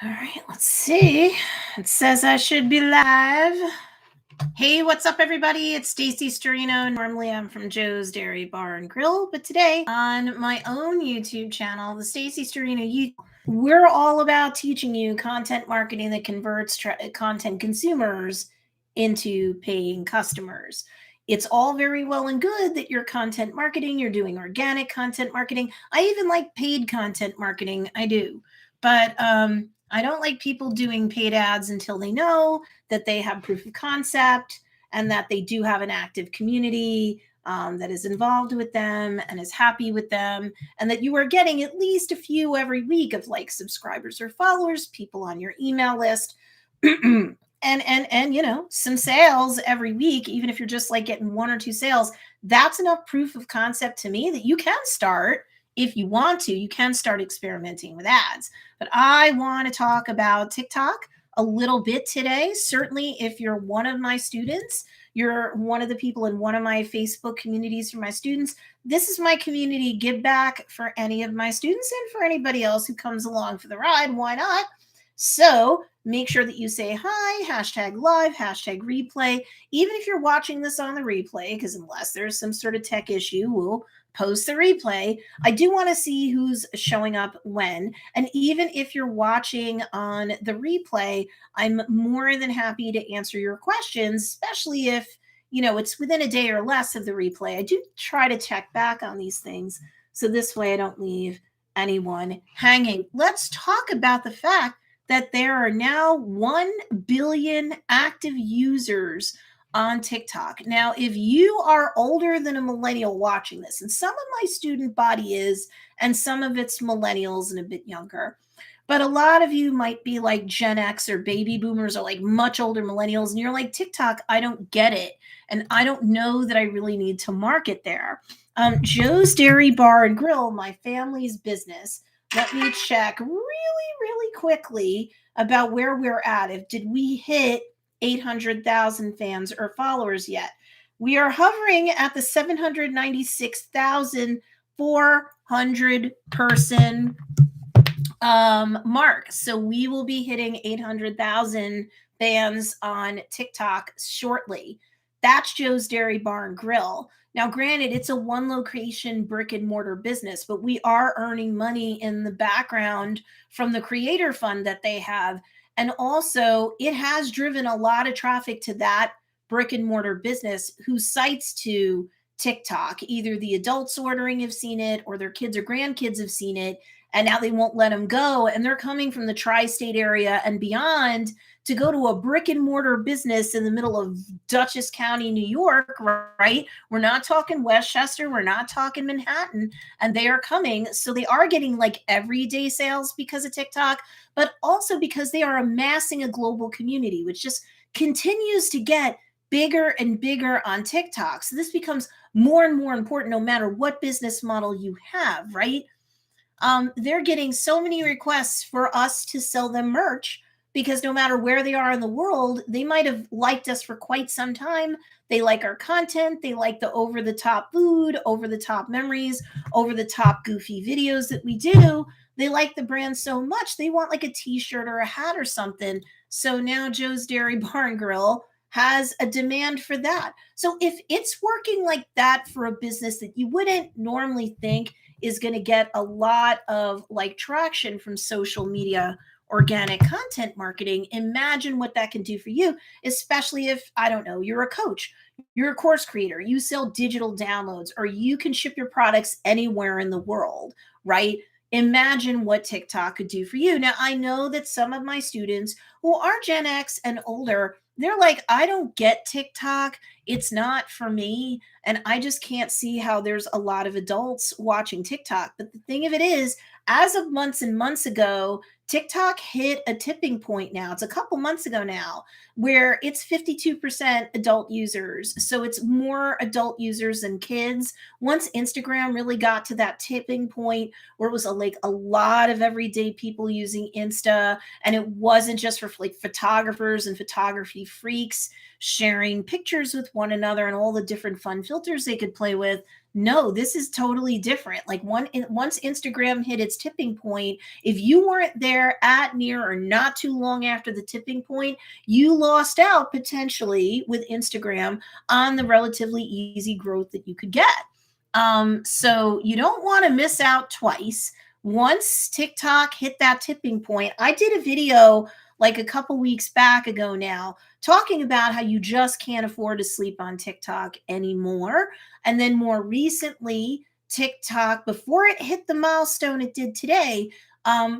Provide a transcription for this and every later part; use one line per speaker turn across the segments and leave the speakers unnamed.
All right, let's see. It says I should be live. Hey, what's up, everybody? It's Stacey Storino. Normally, I'm from Joe's Dairy Bar and Grill, but today on my own YouTube channel, the Stacey Storino YouTube, we're all about teaching you content marketing that converts content consumers into paying customers. It's all very well and good that you're content marketing, you're doing organic content marketing. I even like paid content marketing. I do. But I don't like people doing paid ads until they know that they have proof of concept and that they do have an active community that is involved with them and is happy with them, and that you are getting at least a few every week of like subscribers or followers, people on your email list. and some sales every week, even if you're just like getting one or two sales. That's enough proof of concept to me that you can start, if you want to, you can start experimenting with ads. But I want to talk about TikTok a little bit today. Certainly, if you're one of my students, you're one of the people in one of my Facebook communities for my students. This is my community give back for any of my students and for anybody else who comes along for the ride. Why not? So make sure that you say hi, hashtag live, hashtag replay. Even if you're watching this on the replay, because unless there's some sort of tech issue, we'll post the replay. I do want to see who's showing up when. And even if you're watching on the replay, I'm more than happy to answer your questions, especially if, it's within a day or less of the replay. I do try to check back on these things, so this way I don't leave anyone hanging. Let's talk about the fact that there are now 1 billion active users on TikTok. Now, if you are older than a millennial watching this, and some of my student body is, and some of it's millennials and a bit younger, but a lot of you might be like Gen X or baby boomers or like much older millennials, and you're like, TikTok, I don't get it. And I don't know that I really need to market there. Joe's Dairy Bar and Grill, my family's business. Let me check really quickly about where we're at. Did we hit 800,000 fans or followers yet? We are hovering at the 796,400 person mark. So we will be hitting 800,000 fans on TikTok shortly. That's Joe's Dairy Bar and Grill. Now, granted, it's a one location brick and mortar business, but we are earning money in the background from the creator fund that they have. And also, it has driven a lot of traffic to that brick and mortar business who cites to TikTok. Either the adults ordering have seen it or their kids or grandkids have seen it, and now they won't let them go. And they're coming from the tri-state area and beyond to go to a brick and mortar business in the middle of Dutchess County, New York, right? We're not talking Westchester. We're not talking Manhattan. And they are coming. So they are getting like everyday sales because of TikTok, but also because they are amassing a global community, which just continues to get bigger and bigger on TikTok. So this becomes more and more important no matter what business model you have, right? They're getting so many requests for us to sell them merch because no matter where they are in the world, they might have liked us for quite some time. They like our content. They like the over-the-top food, over-the-top memories, over-the-top goofy videos that we do. They like the brand so much, they want like a t-shirt or a hat or something. So now Joe's Dairy Bar and Grill has a demand for that. So if it's working like that for a business that you wouldn't normally think is going to get a lot of like traction from social media organic content marketing, imagine what that can do for you, especially if, I don't know, you're a coach, you're a course creator, you sell digital downloads, or you can ship your products anywhere in the world, right? Imagine what TikTok could do for you. Now, I know that some of my students who are Gen X and older, they're like, I don't get TikTok. It's not for me. And I just can't see how there's a lot of adults watching TikTok. But the thing of it is, as of months and months ago, TikTok hit a tipping point now. It's a couple months ago now where it's 52% adult users. So it's more adult users than kids. Once Instagram really got to that tipping point where it was like a lot of everyday people using Insta, and it wasn't just for like photographers and photography freaks sharing pictures with one another and all the different fun filters they could play with. No, this is totally different. Like once Instagram hit its tipping point, if you weren't there there at, near, or not too long after the tipping point, you lost out potentially with Instagram on the relatively easy growth that you could get. So you don't want to miss out twice. Once TikTok hit that tipping point, I did a video like a couple weeks back ago now, talking about how you just can't afford to sleep on TikTok anymore. And then more recently, TikTok, before it hit the milestone it did today,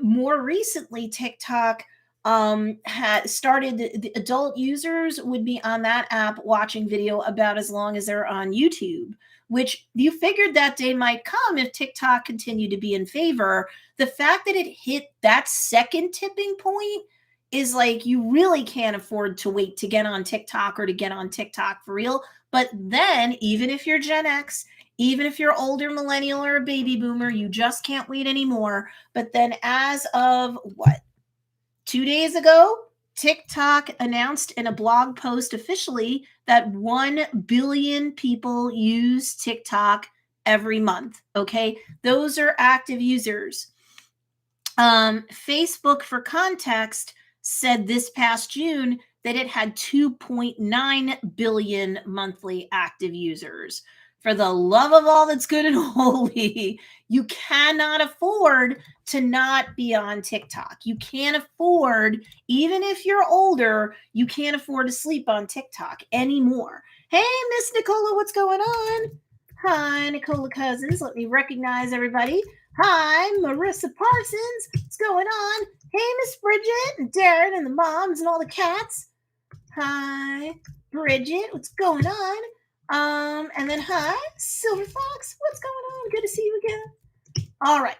more recently, TikTok had started, the adult users would be on that app watching video about as long as they're on YouTube, which you figured that day might come if TikTok continued to be in favor. The fact that it hit that second tipping point is like, you really can't afford to wait to get on TikTok or to get on TikTok for real. But then, even if you're Gen X, even if you're older millennial or a baby boomer, you just can't wait anymore. But then, as of what, 2 days ago, TikTok announced in a blog post officially that 1 billion people use TikTok every month. Okay. Those are active users. Facebook, for context, said this past June that it had 2.9 billion monthly active users. For the love of all that's good and holy, you cannot afford to not be on TikTok. You can't afford, even if you're older, you can't afford to sleep on TikTok anymore. Hey, Miss Nicola, what's going on? Hi, Nicola Cousins. Let me recognize everybody. Hi, Marissa Parsons. What's going on? Hey, Miss Bridget and Darren and the moms and all the cats. Hi, Bridget. What's going on? And then hi, Silver Fox. What's going on? Good to see you again. All right.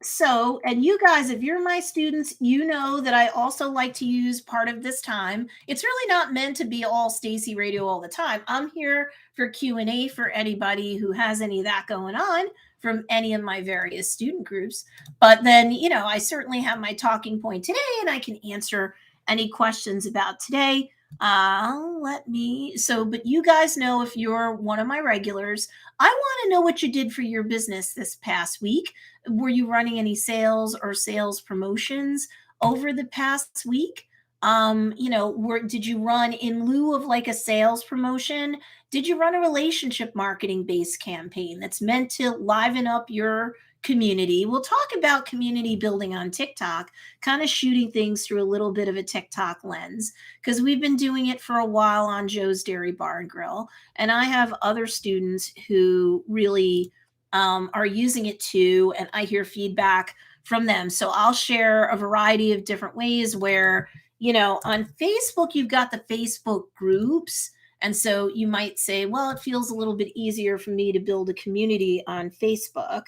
So, and you guys, if you're my students, you know that I also like to use part of this time. It's really not meant to be all Stacey Radio all the time. I'm here for Q&A for anybody who has any of that going on from any of my various student groups. But then, you know, I certainly have my talking point today, and I can answer any questions about today. But you guys know, if you're one of my regulars, I want to know what you did for your business this past week. Were you running any sales or sales promotions over the past week? Did you run, in lieu of like a sales promotion, did you run a relationship marketing based campaign that's meant to liven up your community? We'll talk about community building on TikTok, kind of shooting things through a little bit of a TikTok lens, because we've been doing it for a while on Joe's Dairy Bar and Grill. And I have other students who really are using it too, and I hear feedback from them. So I'll share a variety of different ways where, you know, on Facebook, you've got the Facebook groups. And so you might say, well, it feels a little bit easier for me to build a community on Facebook,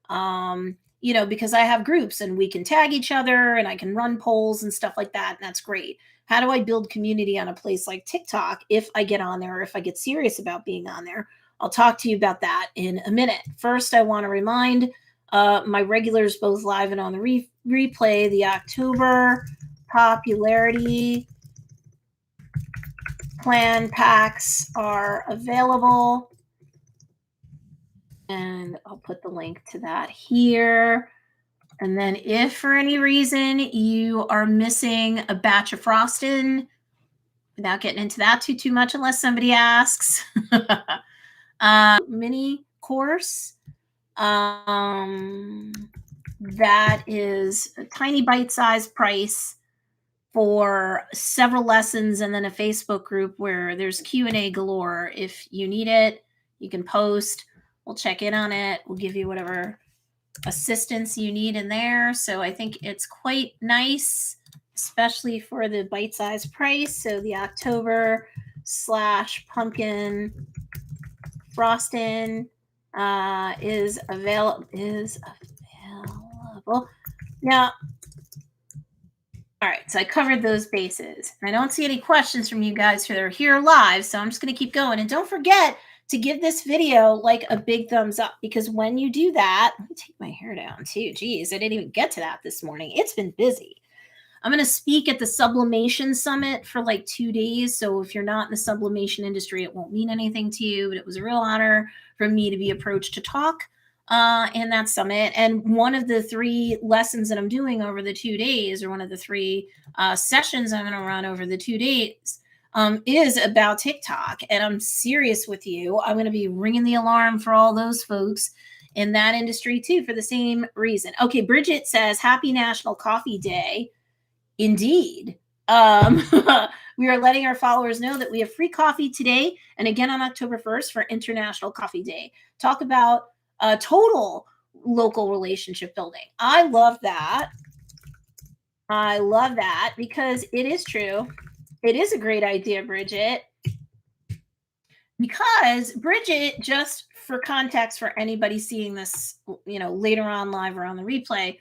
because I have groups and we can tag each other and I can run polls and stuff like that. And that's great. How do I build community on a place like TikTok if I get on there, or if I get serious about being on there? I'll talk to you about that in a minute. First, I want to remind my regulars, both live and on the replay, the October popularity plan packs are available. And I'll put the link to that here. And then if for any reason you are missing a batch of frosting, without getting into that too much unless somebody asks, mini course that is a tiny bite-sized price for several lessons, and then a Facebook group where there's Q&A galore. If you need it, you can post. We'll check in on it. We'll give you whatever assistance you need in there. So I think it's quite nice, especially for the bite-sized price. So the October/pumpkin frosting is available. Now, all right, so I covered those bases. I don't see any questions from you guys who are here live, so I'm just going to keep going. And don't forget to give this video like a big thumbs up, because when you do that, let me take my hair down too. Geez, I didn't even get to that this morning. It's been busy. I'm going to speak at the Sublimation Summit for like 2 days. So if you're not in the sublimation industry, it won't mean anything to you, but it was a real honor for me to be approached to talk in that summit. And one of the 3 lessons that I'm doing over the 2 days, or one of the 3 sessions I'm going to run over the 2 days, is about TikTok. And I'm serious with you. I'm going to be ringing the alarm for all those folks in that industry too, for the same reason. Okay, Bridget says, Happy National Coffee Day. Indeed. Um, we are letting our followers know that we have free coffee today and again on October 1st for International Coffee Day. Talk about total local relationship building. I love that. I love that because it is true. It is a great idea, Bridget. Because Bridget, just for context for anybody seeing this, later on live or on the replay,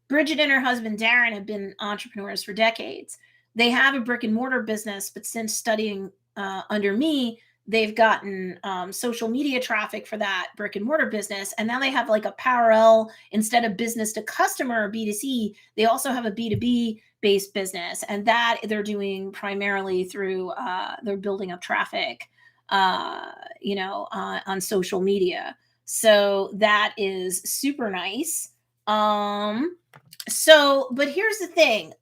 Bridget and her husband Darren have been entrepreneurs for decades. They have a brick and mortar business, but since studying under me, they've gotten social media traffic for that brick and mortar business. And now they have like a parallel, instead of business to customer or B2C, they also have a B2B based business. And that they're doing primarily through, they're building up traffic, on social media. So that is super nice. But here's the thing,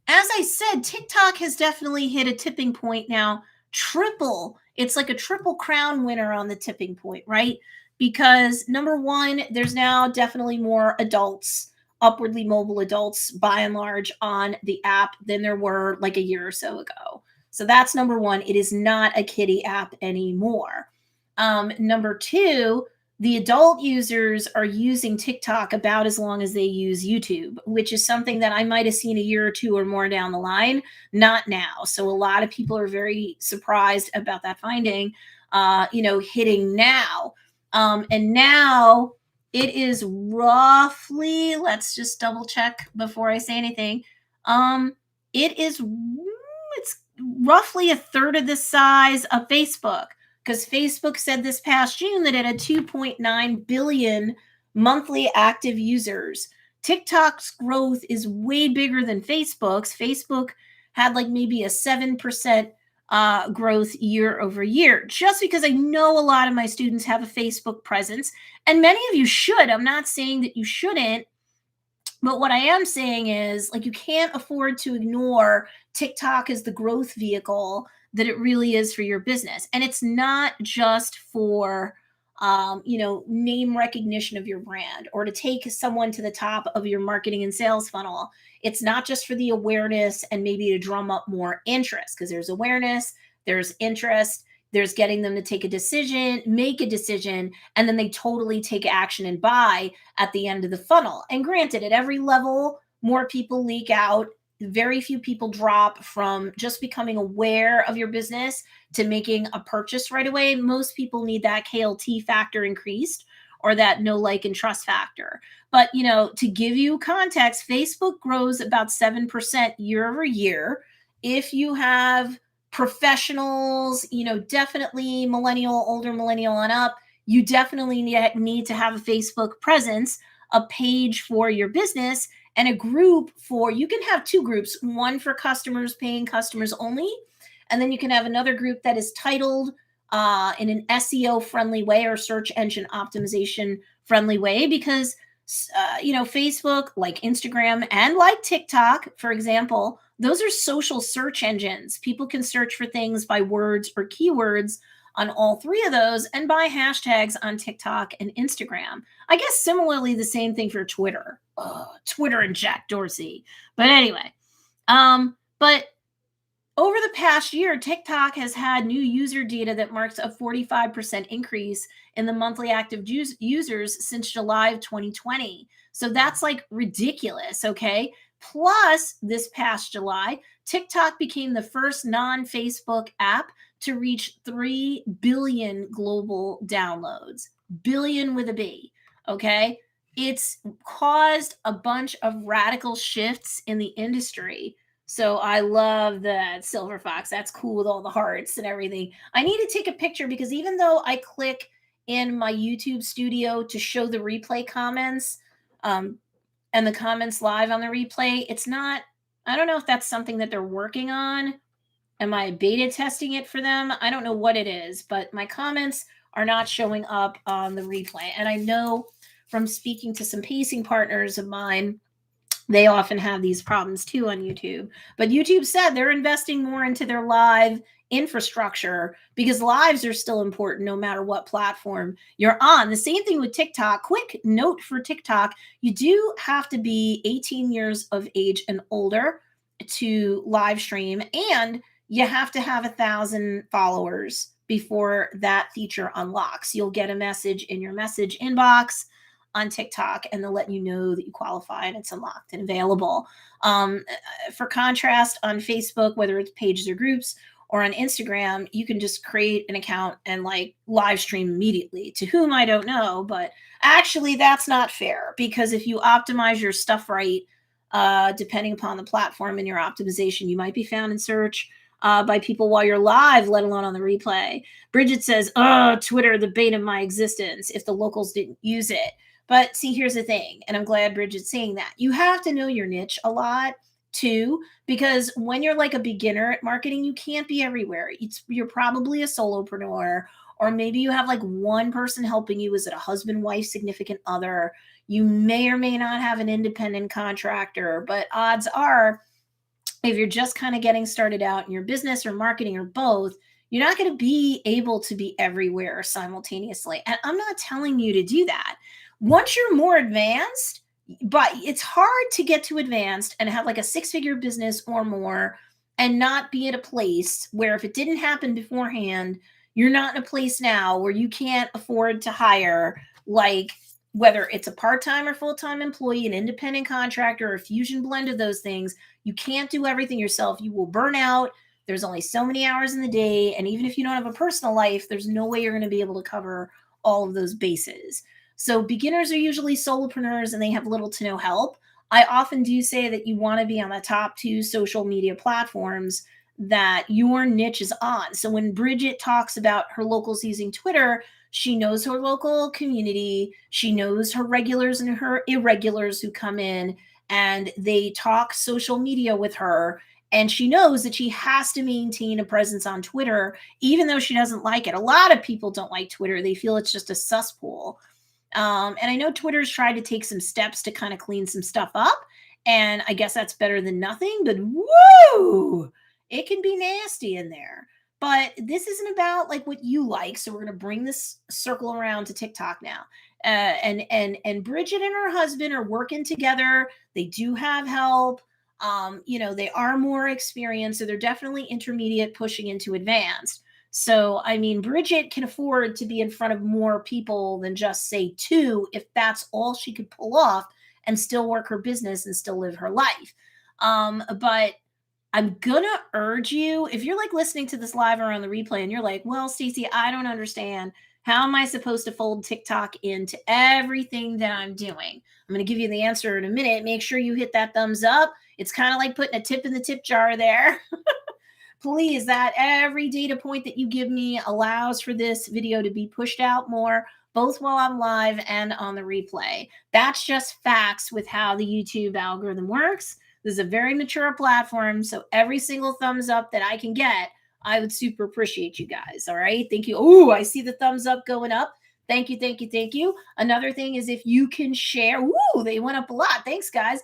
as I said, TikTok has definitely hit a tipping point now. It's like a triple crown winner on the tipping point, right? Because number one, there's now definitely more adults, upwardly mobile adults by and large, on the app than there were like a year or so ago. So that's number one. It is not a kiddie app anymore. Number two, the adult users are using TikTok about as long as they use YouTube, which is something that I might have seen a year or two or more down the line, not now. So a lot of people are very surprised about that finding, hitting now. And now it is roughly, let's just double check before I say anything. It's roughly a third of the size of Facebook, because Facebook said this past June that it had 2.9 billion monthly active users. TikTok's growth is way bigger than Facebook's. Facebook had like maybe a 7% growth year over year, just because I know a lot of my students have a Facebook presence, and many of you should. I'm not saying that you shouldn't, but what I am saying is, like, you can't afford to ignore TikTok as the growth vehicle that it really is for your business. And it's not just for, name recognition of your brand or to take someone to the top of your marketing and sales funnel. It's not just for the awareness and maybe to drum up more interest, because there's awareness, there's interest, there's getting them to make a decision, and then they totally take action and buy at the end of the funnel. And granted, at every level, more people leak out. Very few people drop from just becoming aware of your business to making a purchase right away. Most people need that KLT factor increased, or that know, like, and trust factor. But, to give you context, Facebook grows about 7% year over year. If you have professionals, definitely older millennial and up, you definitely need to have a Facebook presence, a page for your business, and a group you can have 2 groups, one for customers, paying customers only, and then you can have another group that is titled in an SEO friendly way, or search engine optimization friendly way, because Facebook, like Instagram and like TikTok, for example, those are social search engines. People can search for things by words or keywords on all 3 of those, and by hashtags on TikTok and Instagram. I guess similarly, the same thing for Twitter. Twitter and Jack Dorsey. But anyway, but over the past year, TikTok has had new user data that marks a 45% increase in the monthly active users since July of 2020. So that's like ridiculous, okay? Plus, this past July, TikTok became the first non-Facebook app to reach 3 billion global downloads. Billion with a B, okay? It's caused a bunch of radical shifts in the industry. So I love that, Silver Fox. That's cool with all the hearts and everything. I need to take a picture, because even though I click in my YouTube studio to show the replay comments, and the comments live on the replay, it's not, I don't know if that's something that they're working on. Am I beta testing it for them? I don't know what it is, but my comments are not showing up on the replay. And I know from speaking to some pacing partners of mine, they often have these problems too on YouTube. But YouTube said they're investing more into their live infrastructure because lives are still important no matter what platform you're on. The same thing with TikTok. Quick note for TikTok, you do have to be 18 years of age and older to live stream, and you have to have 1,000 followers before that feature unlocks. You'll get a message in your message inbox on TikTok, and they'll let you know that you qualify and it's unlocked and available. For contrast, on Facebook, whether it's pages or groups, or on Instagram, you can just create an account and like live stream immediately. To whom I don't know, but actually that's not fair, because if you optimize your stuff right, depending upon the platform and your optimization, you might be found in search by people while you're live, let alone on the replay. Bridget says, "Oh, Twitter, the bane of my existence, if the locals didn't use it." But see, here's the thing, and I'm glad Bridget's saying that. You have to know your niche a lot too, because when you're like a beginner at marketing, you can't be everywhere. You're probably a solopreneur, or maybe you have like one person helping you. Is it a husband, wife, significant other? You may or may not have an independent contractor, but odds are, if you're just kind of getting started out in your business or marketing or both, you're not going to be able to be everywhere simultaneously. And I'm not telling you to do that. Once you're more advanced, but it's hard to get to advanced and have like a 6-figure business or more and not be at a place where, if it didn't happen beforehand, you're not in a place now where you can't afford to hire, like, whether it's a part-time or full-time employee, an independent contractor, or a fusion blend of those things. You can't do everything yourself. You will burn out. There's only so many hours in the day. And even if you don't have a personal life, there's no way you're going to be able to cover all of those bases. So beginners are usually solopreneurs and they have little to no help. I often do say that you want to be on the top 2 social media platforms that your niche is on. So when Bridget talks about her locals using Twitter, she knows her local community. She knows her regulars and her irregulars who come in and they talk social media with her. And she knows that she has to maintain a presence on Twitter, even though she doesn't like it. A lot of people don't like Twitter. They feel it's just a cesspool. And I know Twitter's tried to take some steps to kind of clean some stuff up. And I guess that's better than nothing. But woo, it can be nasty in there. But this isn't about like what you like. So we're going to bring this circle around to TikTok now. And Bridget and her husband are working together. They do have help. They are more experienced, so they're definitely intermediate pushing into advanced. So, I mean, Bridget can afford to be in front of more people than just say 2, if that's all she could pull off and still work her business and still live her life. But I'm gonna urge you, if you're like listening to this live or on the replay and you're like, well, Stacey, I don't understand. How am I supposed to fold TikTok into everything that I'm doing? I'm going to give you the answer in a minute. Make sure you hit that thumbs up. It's kind of like putting a tip in the tip jar there. Please, that every data point that you give me allows for this video to be pushed out more, both while I'm live and on the replay. That's just facts with how the YouTube algorithm works. This is a very mature platform, so every single thumbs up that I can get, I would super appreciate you guys. All right. Thank you. Oh, I see the thumbs up going up. Thank you. Thank you. Thank you. Another thing is, if you can share, woo, they went up a lot. Thanks, guys.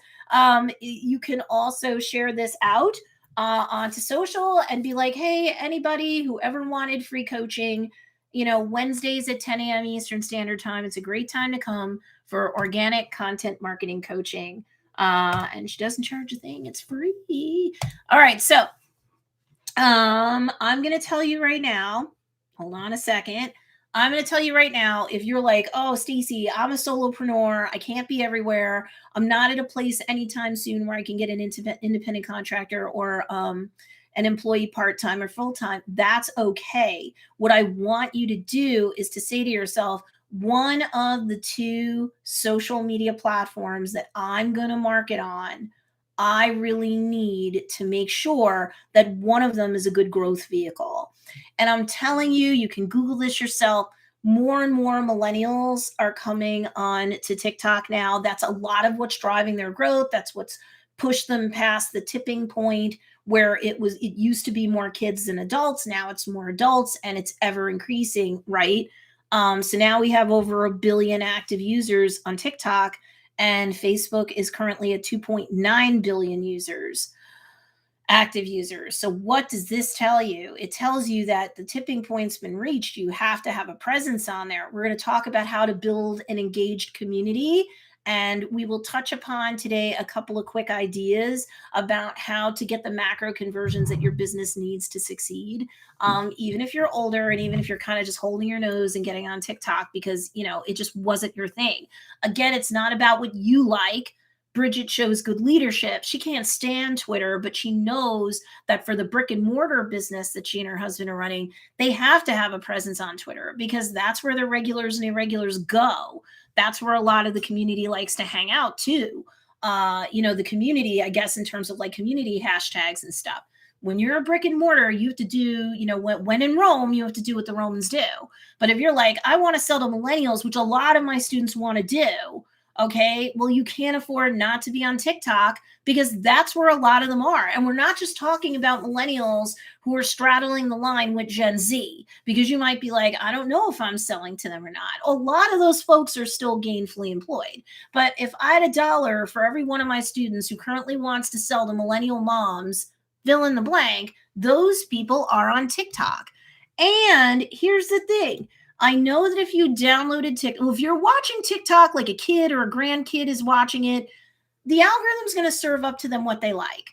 You can also share this out onto social and be like, hey, anybody who ever wanted free coaching, Wednesdays at 10 a.m. Eastern Standard Time, it's a great time to come for organic content marketing coaching. And she doesn't charge a thing. It's free. All right. So I'm going to tell you right now, hold on a second. I'm going to tell you right now, if you're like, oh, Stacey, I'm a solopreneur. I can't be everywhere. I'm not at a place anytime soon where I can get an independent contractor or an employee part-time or full-time. That's okay. What I want you to do is to say to yourself, one of the 2 social media platforms that I'm going to market on, I really need to make sure that one of them is a good growth vehicle. And I'm telling you, you can Google this yourself. More and more millennials are coming on to TikTok now. That's a lot of what's driving their growth. That's what's pushed them past the tipping point where it used to be more kids than adults. Now it's more adults and it's ever increasing, right? So now we have over 1 billion active users on TikTok, and Facebook is currently at 2.9 billion users, active users. So what does this tell you? It tells you that the tipping point's been reached. You have to have a presence on there. We're going to talk about how to build an engaged community, and we will touch upon today a couple of quick ideas about how to get the macro conversions that your business needs to succeed. Even if you're older, and even if you're kind of just holding your nose and getting on TikTok because it just wasn't your thing. Again, it's not about what you like. Bridget shows good leadership. She can't stand Twitter, but she knows that for the brick and mortar business that she and her husband are running, they have to have a presence on Twitter because that's where the regulars and irregulars go. That's where a lot of the community likes to hang out too. The community, I guess, in terms of like community hashtags and stuff. When you're a brick and mortar, you have to do, when in Rome, you have to do what the Romans do. But if you're like, I want to sell to millennials, which a lot of my students want to do, okay, well, you can't afford not to be on TikTok because that's where a lot of them are. And we're not just talking about millennials who are straddling the line with Gen Z, because you might be like, I don't know if I'm selling to them or not. A lot of those folks are still gainfully employed. But if I had $1 for every one of my students who currently wants to sell to millennial moms, fill in the blank, those people are on TikTok. And here's the thing. I know that if you downloaded TikTok, if you're watching TikTok like a kid or a grandkid is watching it, the algorithm's going to serve up to them what they like.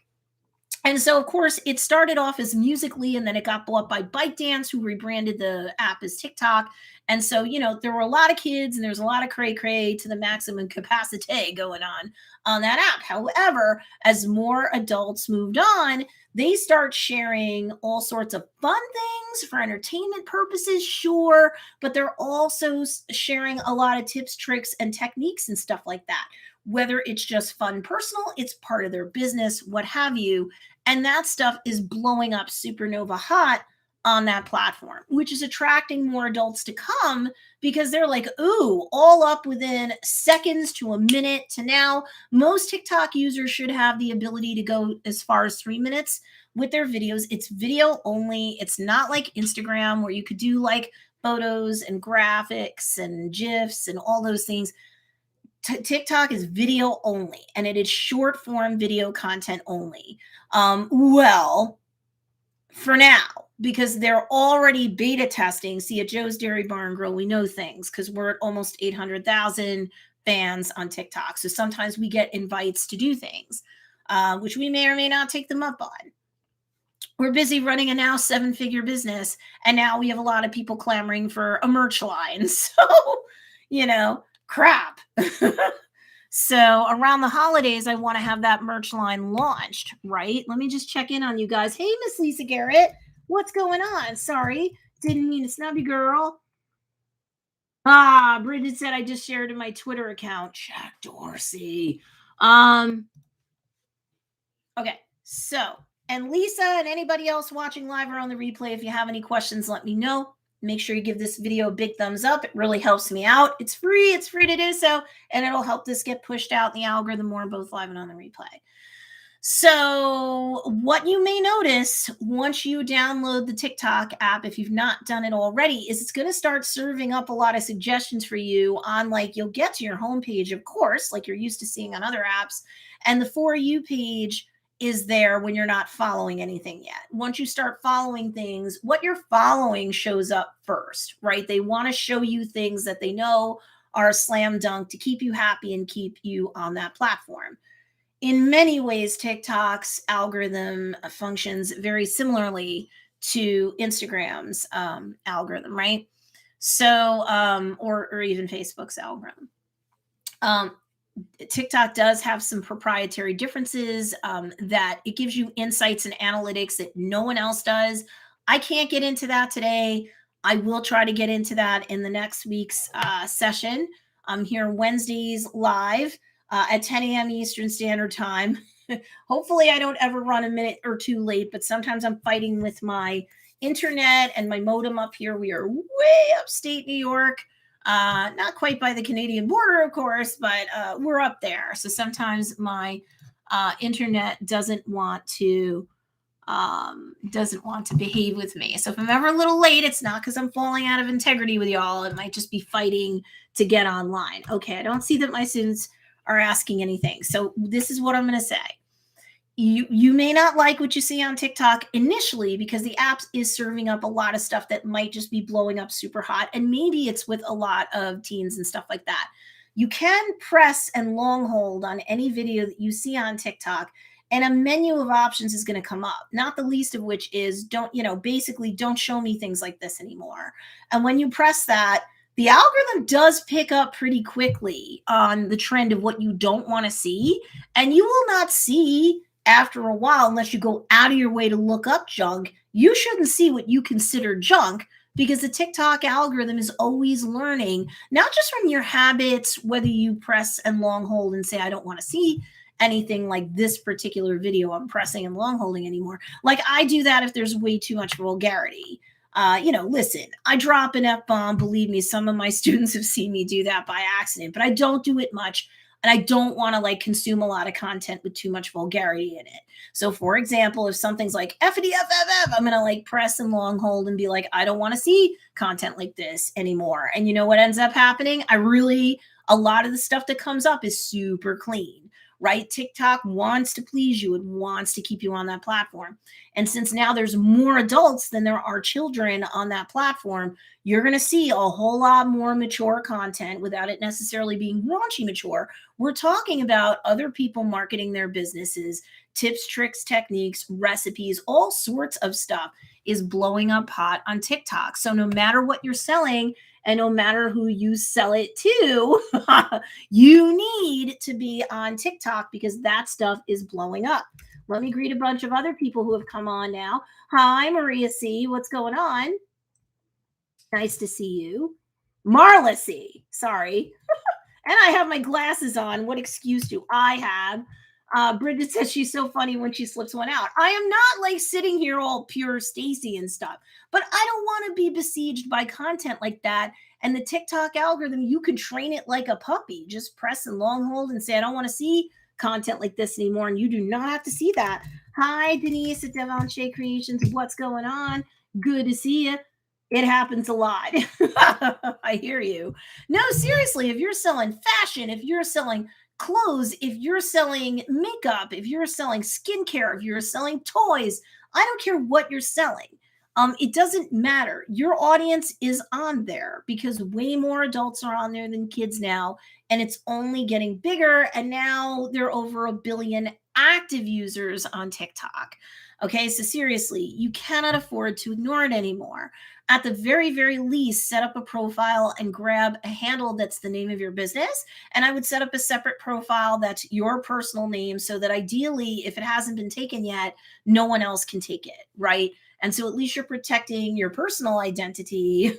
And so, of course, it started off as Musical.ly, and then it got bought by ByteDance, who rebranded the app as TikTok. And so, there were a lot of kids and there's a lot of cray-cray to the maximum capacity going on that app. However, as more adults moved on, they start sharing all sorts of fun things for entertainment purposes, sure, but they're also sharing a lot of tips, tricks, and techniques and stuff like that. Whether it's just fun personal, it's part of their business, what have you. And that stuff is blowing up supernova hot on that platform, which is attracting more adults to come because they're like, ooh, all up within seconds to a minute to now. Most TikTok users should have the ability to go as far as 3 minutes with their videos. It's video only. It's not like Instagram where you could do like photos and graphics and GIFs and all those things. TikTok is video only, and it is short form video content only. Well, for now, because they're already beta testing. See, at Joe's Dairy Bar and Grill, we know things because we're at almost 800,000 fans on TikTok. So sometimes we get invites to do things, which we may or may not take them up on. We're busy running a now 7-figure business, and now we have a lot of people clamoring for a merch line. So, crap. So around the holidays, I want to have that merch line launched, right? Let me just check in on you guys. Hey, Miss Lisa Garrett, what's going on? Sorry, didn't mean to snub you, girl. Bridget said I just shared in my Twitter account. Jack Dorsey. Okay, so, and Lisa and anybody else watching live or on the replay, if you have any questions, let me know. Make sure you give this video a big thumbs up. It really helps me out. It's free to do so, and it'll help this get pushed out in the algorithm more, both live and on the replay. So what you may notice once you download the TikTok app, if you've not done it already, is it's going to start serving up a lot of suggestions for you on, like, you'll get to your homepage, of course, like you're used to seeing on other apps, and the For You page is there when you're not following anything yet. Once you start following things, what you're following shows up first, right? They want to show you things that they know are a slam dunk to keep you happy and keep you on that platform. In many ways, TikTok's algorithm functions very similarly to Instagram's algorithm, right? So, or even Facebook's algorithm. TikTok does have some proprietary differences that it gives you insights and analytics that no one else does. I can't get into that today. I will try to get into that in the next week's session. I'm here Wednesdays live at 10 a.m. Eastern Standard Time. Hopefully I don't ever run a minute or two late, but sometimes I'm fighting with my internet and my modem up here. We are way upstate New York. Not quite by the Canadian border, of course, but we're up there. So sometimes my internet doesn't want to doesn't want to behave with me. So if I'm ever a little late, it's not because I'm falling out of integrity with y'all. It might just be fighting to get online. Okay, I don't see that my students are asking anything. So this is what I'm going to say. You may not like what you see on TikTok initially because the app is serving up a lot of stuff that might just be blowing up super hot. And maybe it's with a lot of teens and stuff like that. You can press and long hold on any video that you see on TikTok, and a menu of options is going to come up, not the least of which is basically don't show me things like this anymore. And when you press that, the algorithm does pick up pretty quickly on the trend of what you don't want to see. And you will not see after a while, unless you go out of your way to look up junk, you shouldn't see what you consider junk because the TikTok algorithm is always learning, not just from your habits, whether you press and long hold and say, I don't want to see anything like this particular video I'm pressing and long holding anymore. Like I do that if there's way too much vulgarity. Listen, I drop an F-bomb. Believe me, some of my students have seen me do that by accident, but I don't do it much. And I don't want to like consume a lot of content with too much vulgarity in it. So for example, if something's like FDFFF, I'm going to like press and long hold and be like, I don't want to see content like this anymore. And you know what ends up happening? A lot of the stuff that comes up is super clean, right? TikTok wants to please you. It wants to keep you on that platform. And since now there's more adults than there are children on that platform, you're going to see a whole lot more mature content without it necessarily being raunchy mature. We're talking about other people marketing their businesses, tips, tricks, techniques, recipes, all sorts of stuff is blowing up hot on TikTok. So no matter what you're selling and no matter who you sell it to, you need to be on TikTok because that stuff is blowing up. Let me greet a bunch of other people who have come on now. Hi, Maria C. What's going on? Nice to see you. Marla C. Sorry. And I have my glasses on. What excuse do I have? Bridget says she's so funny when she slips one out. I am not like sitting here all pure Stacey and stuff, but I don't want to be besieged by content like that. And the TikTok algorithm, you can train it like a puppy. Just press and long hold and say, I don't want to see content like this anymore. And you do not have to see that. Hi, Denise at Devonshea Creations. What's going on? Good to see you. It happens a lot. I hear you. No, seriously, if you're selling fashion, if you're selling clothes, if you're selling makeup, if you're selling skincare, if you're selling toys, I don't care what you're selling. It doesn't matter. Your audience is on there because way more adults are on there than kids now, and it's only getting bigger. And now there are over 1 billion active users on TikTok. Okay, so seriously, you cannot afford to ignore it anymore. At the very, very least, set up a profile and grab a handle that's the name of your business. And I would set up a separate profile that's your personal name so that ideally, if it hasn't been taken yet, no one else can take it, right? And so at least you're protecting your personal identity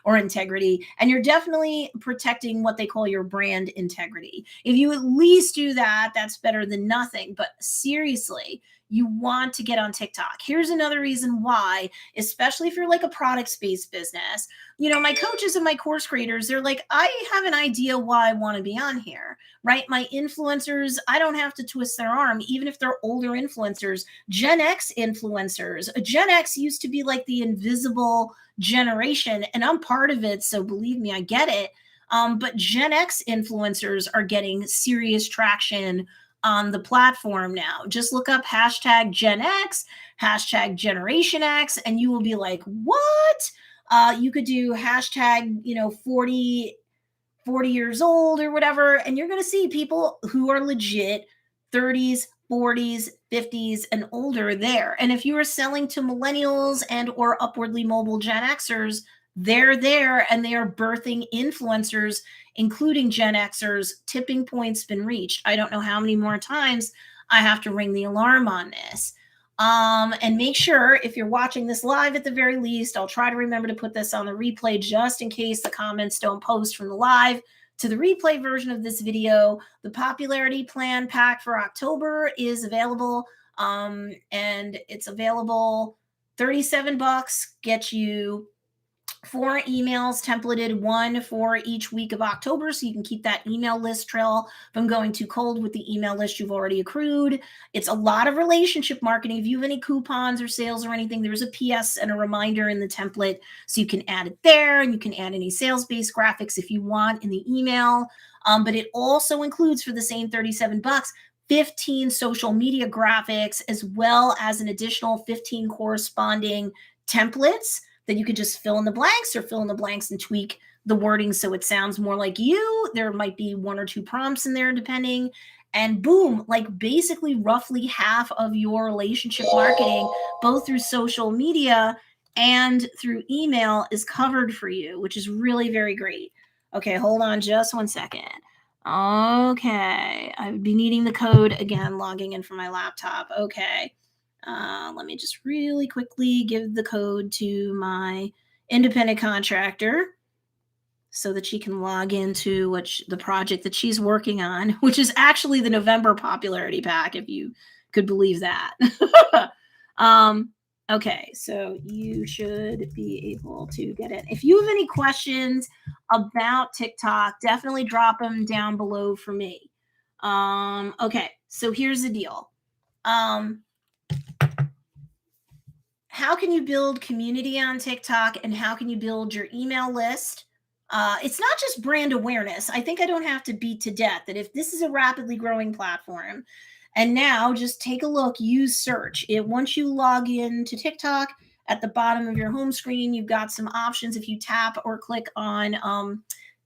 or integrity. And you're definitely protecting what they call your brand integrity. If you at least do that, that's better than nothing. But seriously, you want to get on TikTok. Here's another reason why, especially if you're like a product-based business. My coaches and my course creators, they're like, I have an idea why I want to be on here, right? My influencers, I don't have to twist their arm, even if they're older influencers, Gen X influencers. Gen X used to be like the invisible generation, and I'm part of it, so believe me, I get it. But Gen X influencers are getting serious traction on the platform now. Just look up hashtag Gen X, hashtag Generation X, and you will be like, what? You could do hashtag, 40 years old or whatever, and you're going to see people who are legit 30s, 40s, 50s, and older there. And if you are selling to millennials and or upwardly mobile Gen Xers, they're there and they are birthing influencers, including Gen Xers. Tipping point's been reached. I don't know how many more times I have to ring the alarm on this. And make sure if you're watching this live at the very least, I'll try to remember to put this on the replay just in case the comments don't post from the live to the replay version of this video. The popularity plan pack for October is available. And it's available $37, get you 4 emails templated, one for each week of October, so you can keep that email list trail from going too cold with the email list you've already accrued. It's a lot of relationship marketing. If you have any coupons or sales or anything, there's a PS and a reminder in the template, so you can add it there, and you can add any sales-based graphics if you want in the email. But it also includes, for the same $37, 15 social media graphics, as well as an additional 15 corresponding templates that you could just fill in the blanks or fill in the blanks and tweak the wording so it sounds more like you. There might be 1 or 2 prompts in there depending. And boom, like basically roughly half of your relationship marketing, both through social media and through email, is covered for you, which is really very great. Okay, hold on just 1 second. Okay, I would be needing the code again, logging in from my laptop. Okay. Let me just really quickly give the code to my independent contractor so that she can log into the project that she's working on, which is actually the November popularity pack, if you could believe that. Okay, so you should be able to get it. If you have any questions about TikTok, definitely drop them down below for me. Okay, so here's the deal. How can you build community on TikTok, and how can you build your email list? It's not just brand awareness. I think I don't have to beat to death that if this is a rapidly growing platform, and now just take a look, use search. Once you log in to TikTok, at the bottom of your home screen, you've got some options. If you tap or click on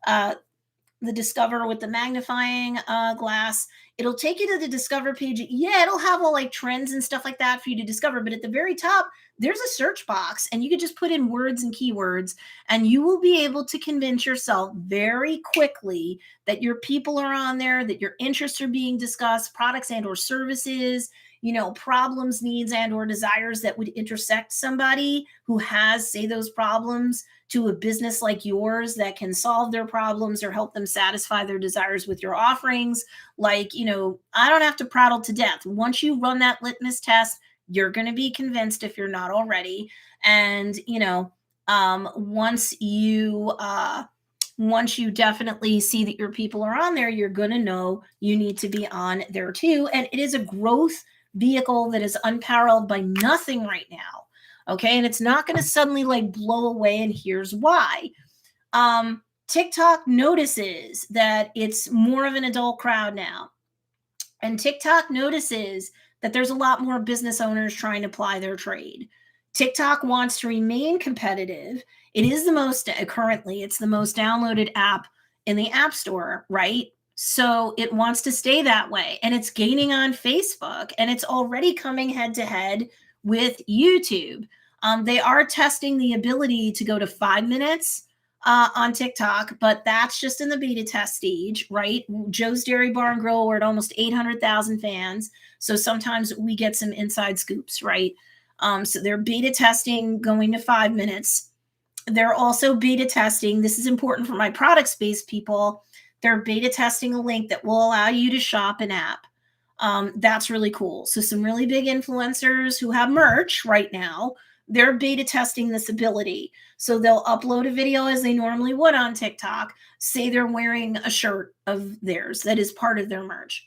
the Discover with the magnifying glass, it'll take you to the Discover page. Yeah, it'll have all like trends and stuff like that for you to discover. But at the very top, there's a search box, and you can just put in words and keywords, and you will be able to convince yourself very quickly that your people are on there, that your interests are being discussed, products and or services, problems, needs and or desires that would intersect somebody who has, say, those problems to a business like yours that can solve their problems or help them satisfy their desires with your offerings. Like, I don't have to prattle to death. Once you run that litmus test, you're going to be convinced if you're not already. And, once you definitely see that your people are on there, you're going to know you need to be on there too. And it is a growth vehicle that is unparalleled by nothing right now. Okay. And it's not going to suddenly like blow away. And here's why. TikTok notices that it's more of an adult crowd now. And TikTok notices that there's a lot more business owners trying to ply their trade. TikTok wants to remain competitive. It is currently, it's the most downloaded app in the App Store, right? So it wants to stay that way. And it's gaining on Facebook, and it's already coming head to head with YouTube. They are testing the ability to go to 5 minutes on TikTok, but that's just in the beta test stage, right? Joe's Dairy Bar and Grill, we're at almost 800,000 fans. So sometimes we get some inside scoops, right? So they're beta testing going to 5 minutes. They're also beta testing. This is important for my product space people. They're beta testing a link that will allow you to shop an app. That's really cool. So some really big influencers who have merch right now, they're beta testing this ability. So they'll upload a video as they normally would on TikTok, say they're wearing a shirt of theirs that is part of their merch.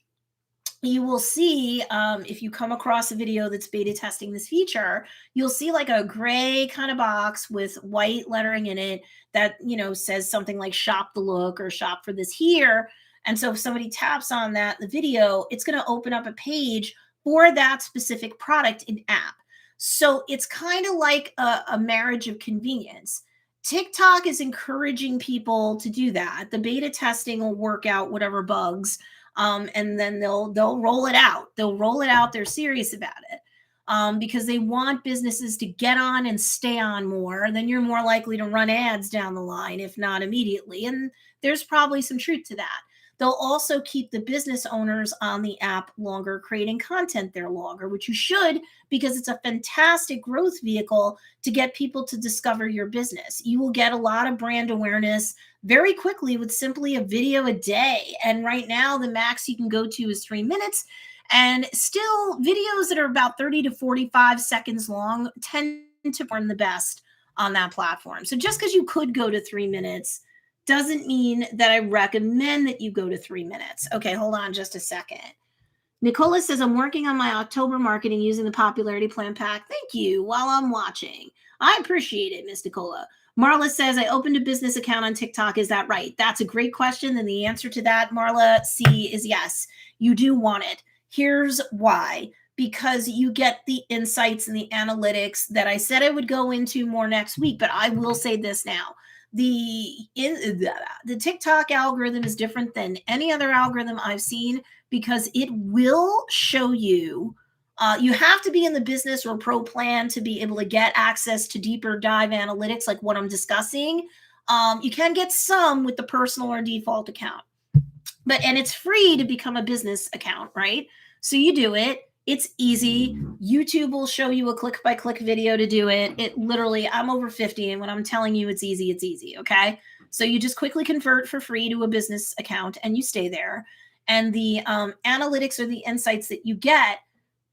You will see, if you come across a video that's beta testing this feature, you'll see like a gray kind of box with white lettering in it that, says something like shop the look or shop for this here. And so if somebody taps on that, the video, it's going to open up a page for that specific product in app. So it's kind of like a marriage of convenience. TikTok is encouraging people to do that. The beta testing will work out whatever bugs. And then they'll roll it out. They'll roll it out. They're serious about it because they want businesses to get on and stay on more. Then you're more likely to run ads down the line, if not immediately. And there's probably some truth to that. They'll also keep the business owners on the app longer, creating content there longer, which you should, because it's a fantastic growth vehicle to get people to discover your business. You will get a lot of brand awareness very quickly with simply a video a day. And right now, the max you can go to is 3 minutes. And still, videos that are about 30 to 45 seconds long tend to earn the best on that platform. So just because you could go to 3 minutes doesn't mean that I recommend that you go to 3 minutes. Okay, hold on just a second. Nicola says, I'm working on my October marketing using the popularity plan pack. Thank you. While I'm watching, I appreciate it, Miss Nicola. Marla says, I opened a business account on TikTok. Is that right? That's a great question. And the answer to that, Marla C, is yes. You do want it. Here's why. Because you get the insights and the analytics that I said I would go into more next week. But I will say this now. The TikTok algorithm is different than any other algorithm I've seen because it will show you. You have to be in the business or pro plan to be able to get access to deeper dive analytics like what I'm discussing. You can get some with the personal or default account, and it's free to become a business account, right? So you do it. It's easy. YouTube will show you a click by click video to do it. It literally, I'm over 50, and when I'm telling you it's easy, it's easy. Okay. So you just quickly convert for free to a business account and you stay there. And the analytics or the insights that you get,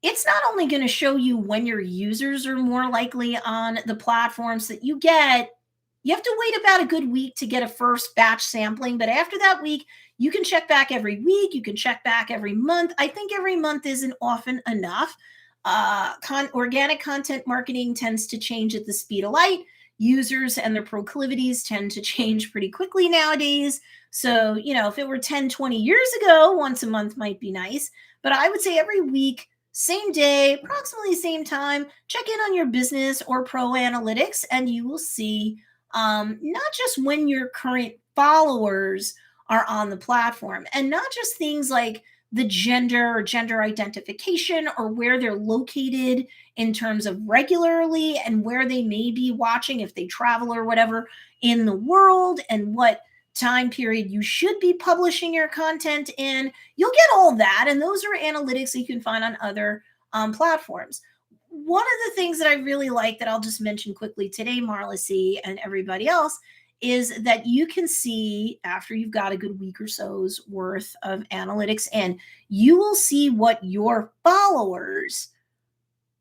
it's not only going to show you when your users are more likely on the platforms that you get. You have to wait about a good week to get a first batch sampling, but after that week, you can check back every week. You can check back every month. I think every month isn't often enough. Organic content marketing tends to change at the speed of light. Users and their proclivities tend to change pretty quickly nowadays. So, if it were 10, 20 years ago, once a month might be nice. But I would say every week, same day, approximately same time, check in on your business or pro analytics, and you will see not just when your current followers are on the platform, and not just things like the gender or gender identification or where they're located in terms of regularly and where they may be watching if they travel or whatever in the world, and what time period you should be publishing your content in. You'll get all that, and those are analytics that you can find on other platforms. One of the things that I really like that I'll just mention quickly today, Marla C, and everybody else, is that you can see after you've got a good week or so's worth of analytics in, you will see what your followers,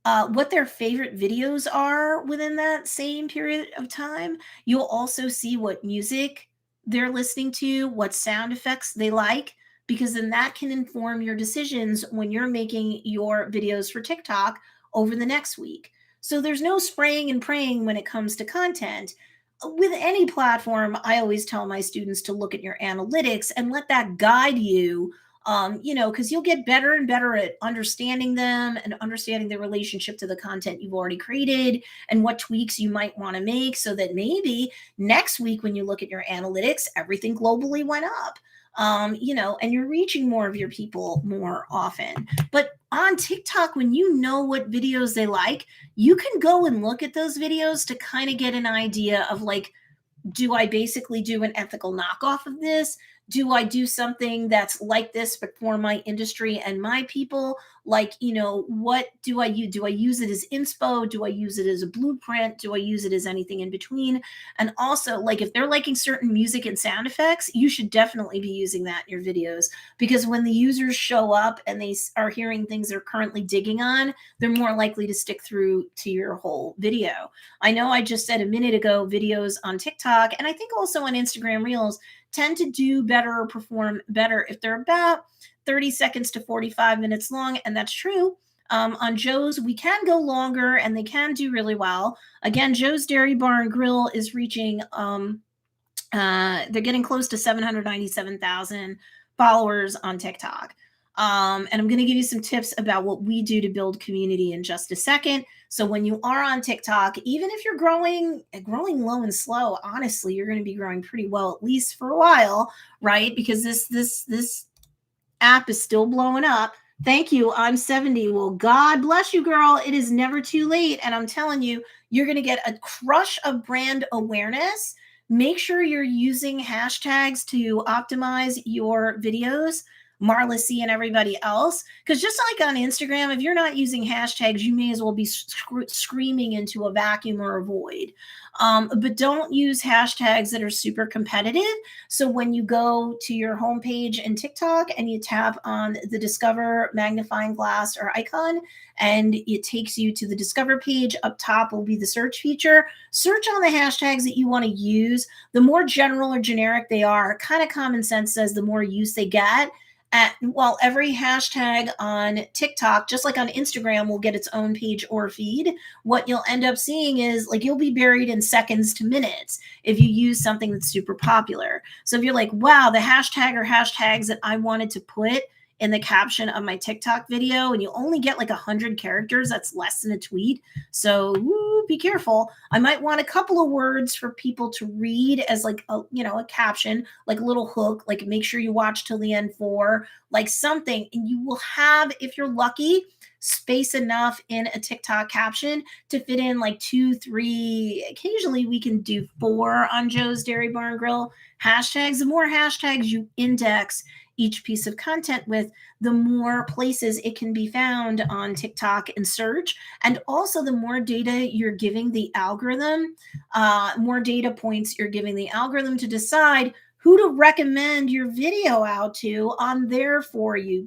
what their favorite videos are within that same period of time. You'll also see what music they're listening to, what sound effects they like, because then that can inform your decisions when you're making your videos for TikTok over the next week. So there's no spraying and praying when it comes to content. With any platform, I always tell my students to look at your analytics and let that guide you, because you'll get better and better at understanding them and understanding the relationship to the content you've already created and what tweaks you might want to make so that maybe next week when you look at your analytics, everything globally went up. And you're reaching more of your people more often. But on TikTok, when you know what videos they like, you can go and look at those videos to kind of get an idea of like, do I basically do an ethical knockoff of this? Do I do something that's like this, but for my industry and my people? Like, what do I use? Do I use it as inspo? Do I use it as a blueprint? Do I use it as anything in between? And also, like, if they're liking certain music and sound effects, you should definitely be using that in your videos, because when the users show up and they are hearing things they're currently digging on, they're more likely to stick through to your whole video. I know I just said a minute ago, videos on TikTok, and I think also on Instagram Reels, tend to do better or perform better if they're about 30 seconds to 45 minutes long. And that's true. On Joe's, we can go longer and they can do really well. Again, Joe's Dairy Bar and Grill is reaching, they're getting close to 797,000 followers on TikTok. And I'm going to give you some tips about what we do to build community in just a second. So when you are on TikTok, even if you're growing low and slow, honestly, you're going to be growing pretty well, at least for a while, right? Because this app is still blowing up. Thank you. I'm 70. Well, God bless you, girl. It is never too late. And I'm telling you, you're going to get a crush of brand awareness. Make sure you're using hashtags to optimize your videos. Marla C and everybody else. Because just like on Instagram, if you're not using hashtags, you may as well be screaming into a vacuum or a void. But don't use hashtags that are super competitive. So when you go to your homepage in TikTok and you tap on the Discover magnifying glass or icon, and it takes you to the Discover page, up top will be the search feature. Search on the hashtags that you want to use. The more general or generic they are, kind of common sense says the more use they get. While every hashtag on TikTok, just like on Instagram, will get its own page or feed, what you'll end up seeing is like you'll be buried in seconds to minutes if you use something that's super popular. So if you're like, wow, the hashtag or hashtags that I wanted to put in the caption of my TikTok video, and you only get like 100 characters, that's less than a tweet. So be careful. I might want a couple of words for people to read as like a caption, like a little hook, like make sure you watch till the end for like something, and you will have, if you're lucky, space enough in a TikTok caption to fit in like 2, 3, occasionally we can do 4 on Joe's Dairy Bar and Grill hashtags. The more hashtags you index each piece of content with, the more places it can be found on TikTok and search. And also the more data you're giving the algorithm, more data points you're giving the algorithm to decide who to recommend your video out to on their For You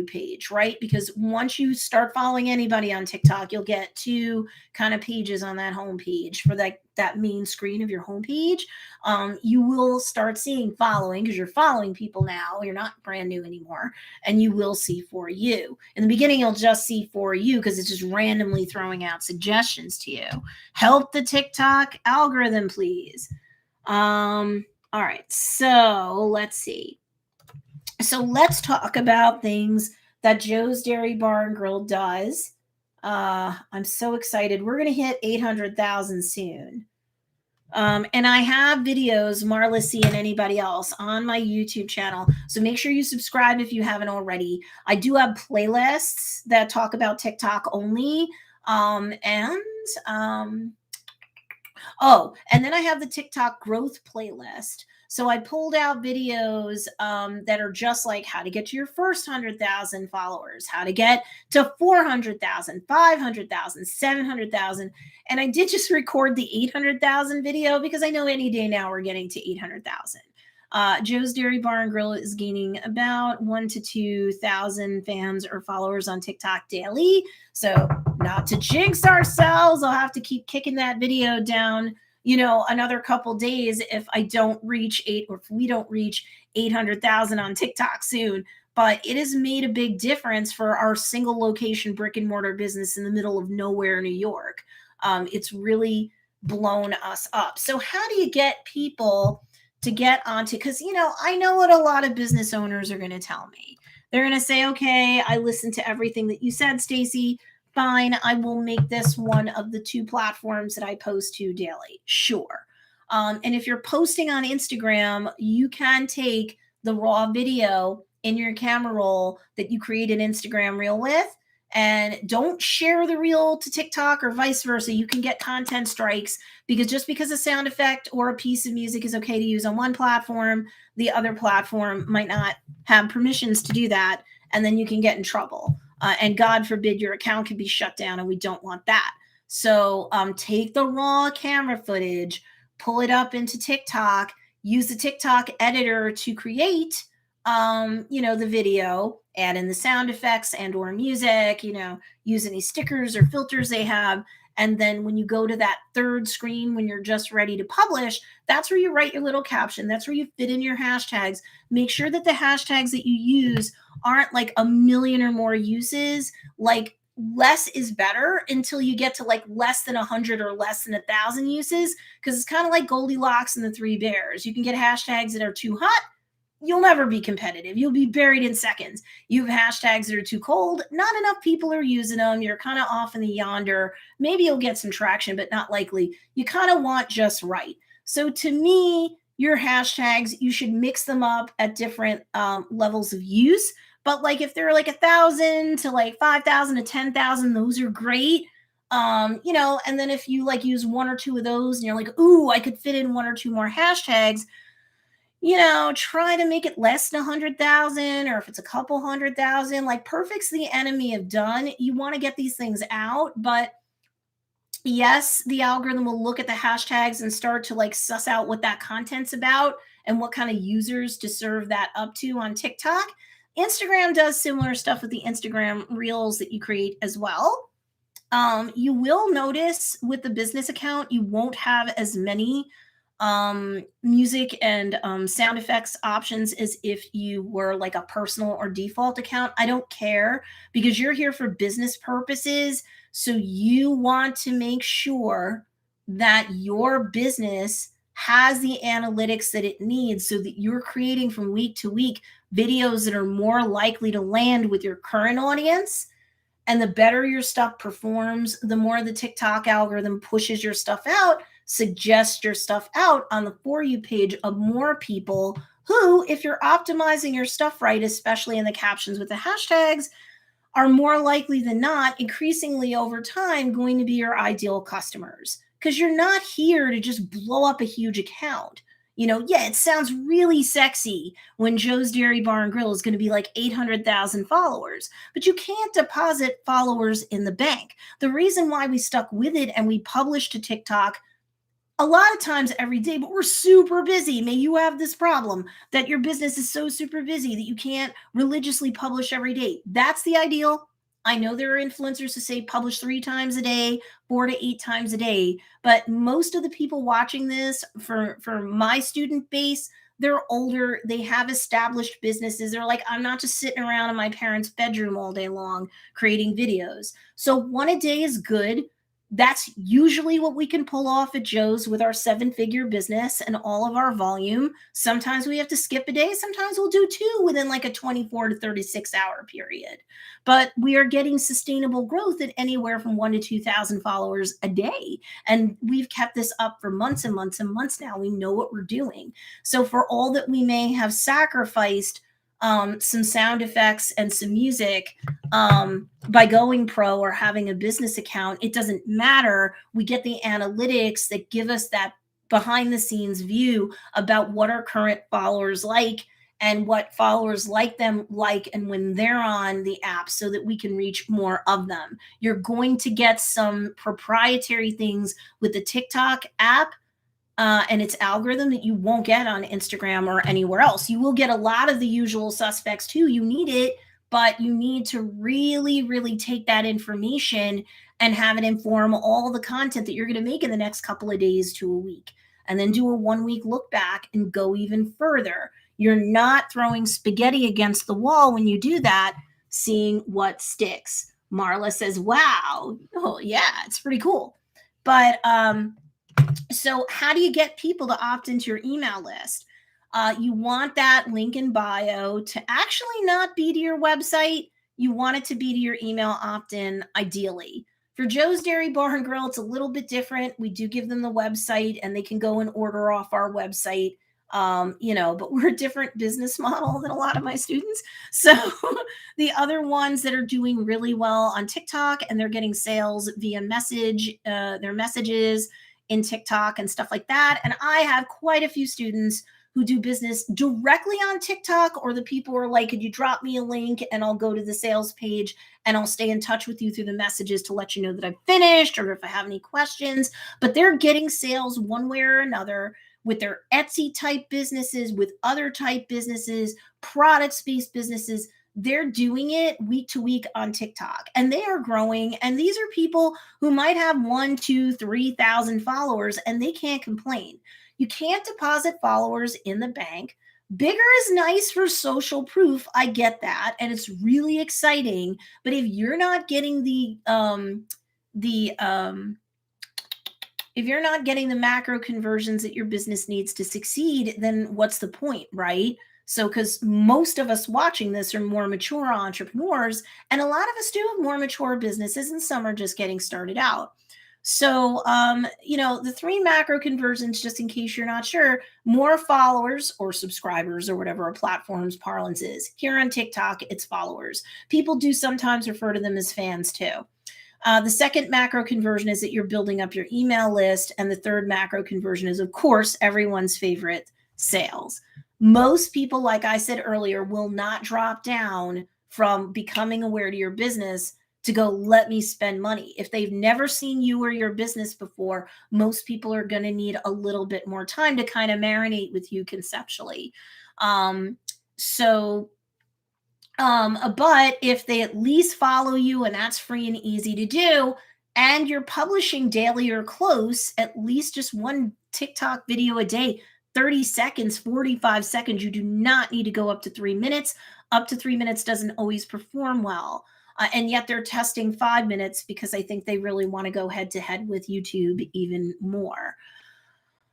page, right? Because once you start following anybody on TikTok, you'll get 2 kind of pages on that home page for that main screen of your homepage. You will start seeing following because you're following people now. You're not brand new anymore, and you will see For You. In the beginning, you'll just see For You because it's just randomly throwing out suggestions to you. Help the TikTok algorithm, please. All right, so let's see. So let's talk about things that Joe's Dairy Bar and Grill does. I'm so excited. We're going to hit 800,000 soon. And I have videos, Marla C and anybody else, on my YouTube channel. So make sure you subscribe if you haven't already. I do have playlists that talk about TikTok only. And then I have the TikTok growth playlist. So I pulled out videos that are just like how to get to your first 100,000 followers, how to get to 400,000, 500,000, 700,000. And I did just record the 800,000 video because I know any day now we're getting to 800,000. Joe's Dairy Bar and Grill is gaining about 1,000 to 2,000 fans or followers on TikTok daily. So not to jinx ourselves, I'll have to keep kicking that video down, another couple days if I don't reach if we don't reach 800,000 on TikTok soon. But it has made a big difference for our single location brick and mortar business in the middle of nowhere, New York. It's really blown us up. So how do you get people to get onto, because I know what a lot of business owners are going to tell me. They're going to say, okay, I listened to everything that you said, Stacey. Fine, I will make this one of the 2 platforms that I post to daily. Sure. And if you're posting on Instagram, you can take the raw video in your camera roll that you create an Instagram reel with, and don't share the reel to TikTok or vice versa. You can get content strikes because just because a sound effect or a piece of music is okay to use on one platform, the other platform might not have permissions to do that, and then you can get in trouble. And God forbid your account can be shut down, and we don't want that. So take the raw camera footage, pull it up into TikTok, use the TikTok editor to create, the video, add in the sound effects and or music, use any stickers or filters they have. And then when you go to that third screen, when you're just ready to publish, that's where you write your little caption. That's where you fit in your hashtags. Make sure that the hashtags that you use aren't like a million or more uses. Like less is better until you get to like less than 100 or less than 1,000 uses. Because it's kind of like Goldilocks and the 3 bears. You can get hashtags that are too hot. You'll never be competitive. You'll be buried in seconds. You have hashtags that are too cold. Not enough people are using them. You're kind of off in the yonder. Maybe you'll get some traction, but not likely. You kind of want just right. So to me, your hashtags, you should mix them up at different levels of use. But like if they're like 1,000 to like 5,000 to 10,000, those are great. And then if you like use 1 or 2 of those and you're like, ooh, I could fit in 1 or 2 more hashtags, try to make it less than 100,000, or if it's a couple 100,000, like perfect's the enemy of done. You want to get these things out, but yes, the algorithm will look at the hashtags and start to like suss out what that content's about and what kind of users to serve that up to on TikTok. Instagram does similar stuff with the Instagram reels that you create as well. You will notice with the business account, you won't have as many music and sound effects options as if you were like a personal or default account. I don't care, because you're here for business purposes. So you want to make sure that your business has the analytics that it needs, so that you're creating from week to week videos that are more likely to land with your current audience. And the better your stuff performs, the more the TikTok algorithm pushes your stuff out, suggests your stuff out on the For You page of more people who, if you're optimizing your stuff right, especially in the captions with the hashtags, are more likely than not, increasingly over time, going to be your ideal customers. Because you're not here to just blow up a huge account. Yeah, it sounds really sexy when Joe's Dairy Bar and Grill is going to be like 800,000 followers, but you can't deposit followers in the bank. The reason why we stuck with it and we published to TikTok a lot of times every day, but we're super busy. May you have this problem that your business is so super busy that you can't religiously publish every day. That's the ideal. I know there are influencers who say publish 3 times a day, 4 to 8 times a day, but most of the people watching this, for my student base, they're older, they have established businesses. They're like, I'm not just sitting around in my parents' bedroom all day long creating videos. So 1 a day is good. That's usually what we can pull off at Joe's with our 7-figure business and all of our volume. Sometimes we have to skip a day. Sometimes we'll do 2 within like a 24 to 36-hour period. But we are getting sustainable growth at anywhere from 1 to 2,000 followers a day. And we've kept this up for months and months and months now. We know what we're doing. So for all that we may have sacrificed some sound effects and some music by going pro or having a business account, it doesn't matter. We get the analytics that give us that behind the scenes view about what our current followers like and what followers like them like, and when they're on the app, so that we can reach more of them. You're going to get some proprietary things with the TikTok app and its algorithm that you won't get on Instagram or anywhere else. You will get a lot of the usual suspects too. You need it, but you need to really, really take that information and have it inform all the content that you're going to make in the next couple of days to a week. And then do a 1-week look back and go even further. You're not throwing spaghetti against the wall when you do that, seeing what sticks. Marla says, wow. Oh, yeah, it's pretty cool. But so how do you get people to opt into your email list? You want that link in bio to actually not be to your website. You want it to be to your email opt-in, ideally. For Joe's Dairy Bar and Grill, it's a little bit different. We do give them the website and they can go and order off our website. But we're a different business model than a lot of my students. So the other ones that are doing really well on TikTok and they're getting sales via their messages in TikTok and stuff like that. And I have quite a few students who do business directly on TikTok, or the people are like, could you drop me a link and I'll go to the sales page and I'll stay in touch with you through the messages to let you know that I've finished or if I have any questions. But they're getting sales one way or another with their Etsy type businesses, with other type businesses, product-based businesses. They're doing it week to week on TikTok and they are growing. And these are people who might have 1, 2, 3,000 followers and they can't complain. You can't deposit followers in the bank. Bigger is nice for social proof. I get that. And it's really exciting. But if you're not getting if you're not getting the macro conversions that your business needs to succeed, then what's the point, right? So, because most of us watching this are more mature entrepreneurs, and a lot of us do have more mature businesses, and some are just getting started out. So, the 3 macro conversions, just in case you're not sure: more followers or subscribers or whatever a platform's parlance is. Here on TikTok, it's followers. People do sometimes refer to them as fans too. The second macro conversion is that you're building up your email list. And the third macro conversion is, of course, everyone's favorite: sales. Most people, like I said earlier, will not drop down from becoming aware to your business to go, let me spend money. If they've never seen you or your business before, most people are going to need a little bit more time to kind of marinate with you conceptually. Um, so but if they at least follow you, and that's free and easy to do, and you're publishing daily or close, at least just one TikTok video a day, 30 seconds, 45 seconds. You do not need to go up to 3 minutes. Up to 3 minutes doesn't always perform well. And yet they're testing 5 minutes because I think they really want to go head to head with YouTube even more.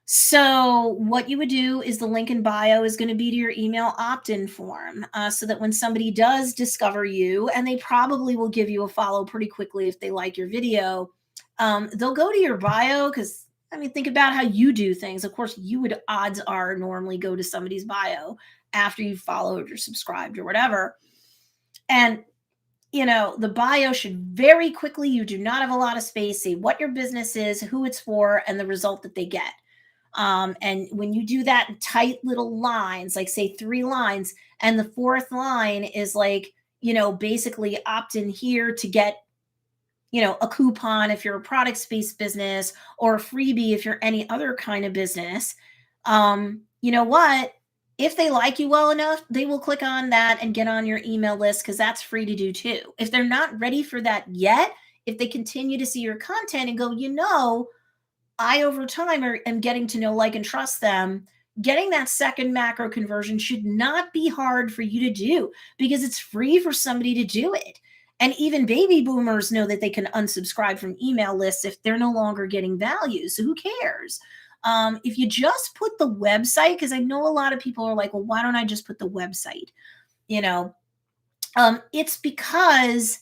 So, what you would do is the link in bio is going to be to your email opt in form so that when somebody does discover you, and they probably will give you a follow pretty quickly if they like your video, they'll go to your bio because, I mean, think about how you do things. Of course, you would, odds are, normally go to somebody's bio after you've followed or subscribed or whatever. And the bio should very quickly, you do not have a lot of space, say what your business is, who it's for, and the result that they get. And when you do that in tight little lines, like say 3 lines, and the fourth line is like, basically opt in here to get, a coupon if you're a product based business, or a freebie if you're any other kind of business. You know what? If they like you well enough, they will click on that and get on your email list because that's free to do too. If they're not ready for that yet, if they continue to see your content and go, I over time am getting to know, like, and trust them. Getting that second macro conversion should not be hard for you to do because it's free for somebody to do it. And even baby boomers know that they can unsubscribe from email lists if they're no longer getting value. So who cares? If you just put the website, because I know a lot of people are like, well, why don't I just put the website? It's because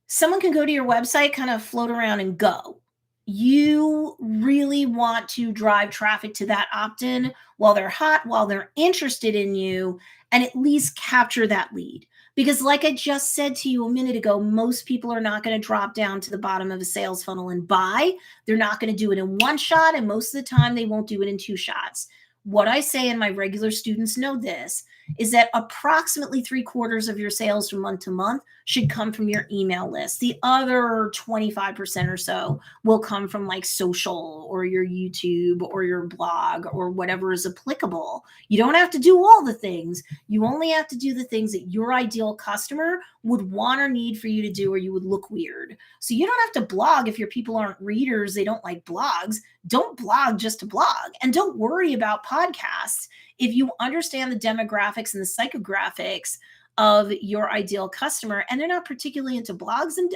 someone can go to your website, kind of float around and go. You really want to drive traffic to that opt-in while they're hot, while they're interested in you, and at least capture that lead. Because like I just said to you a minute ago, most people are not going to drop down to the bottom of a sales funnel and buy. They're not going to do it in one shot, and most of the time they won't do it in 2 shots. What I say, and my regular students know this, is that approximately 3/4 of your sales from month to month should come from your email list. The other 25% or so will come from like social or your YouTube or your blog or whatever is applicable. You don't have to do all the things. You only have to do the things that your ideal customer would want or need for you to do, or you would look weird. So you don't have to blog if your people aren't readers, they don't like blogs. Don't blog just to blog. And don't worry about podcasts if you understand the demographics and the psychographics of your ideal customer and they're not particularly into blogs and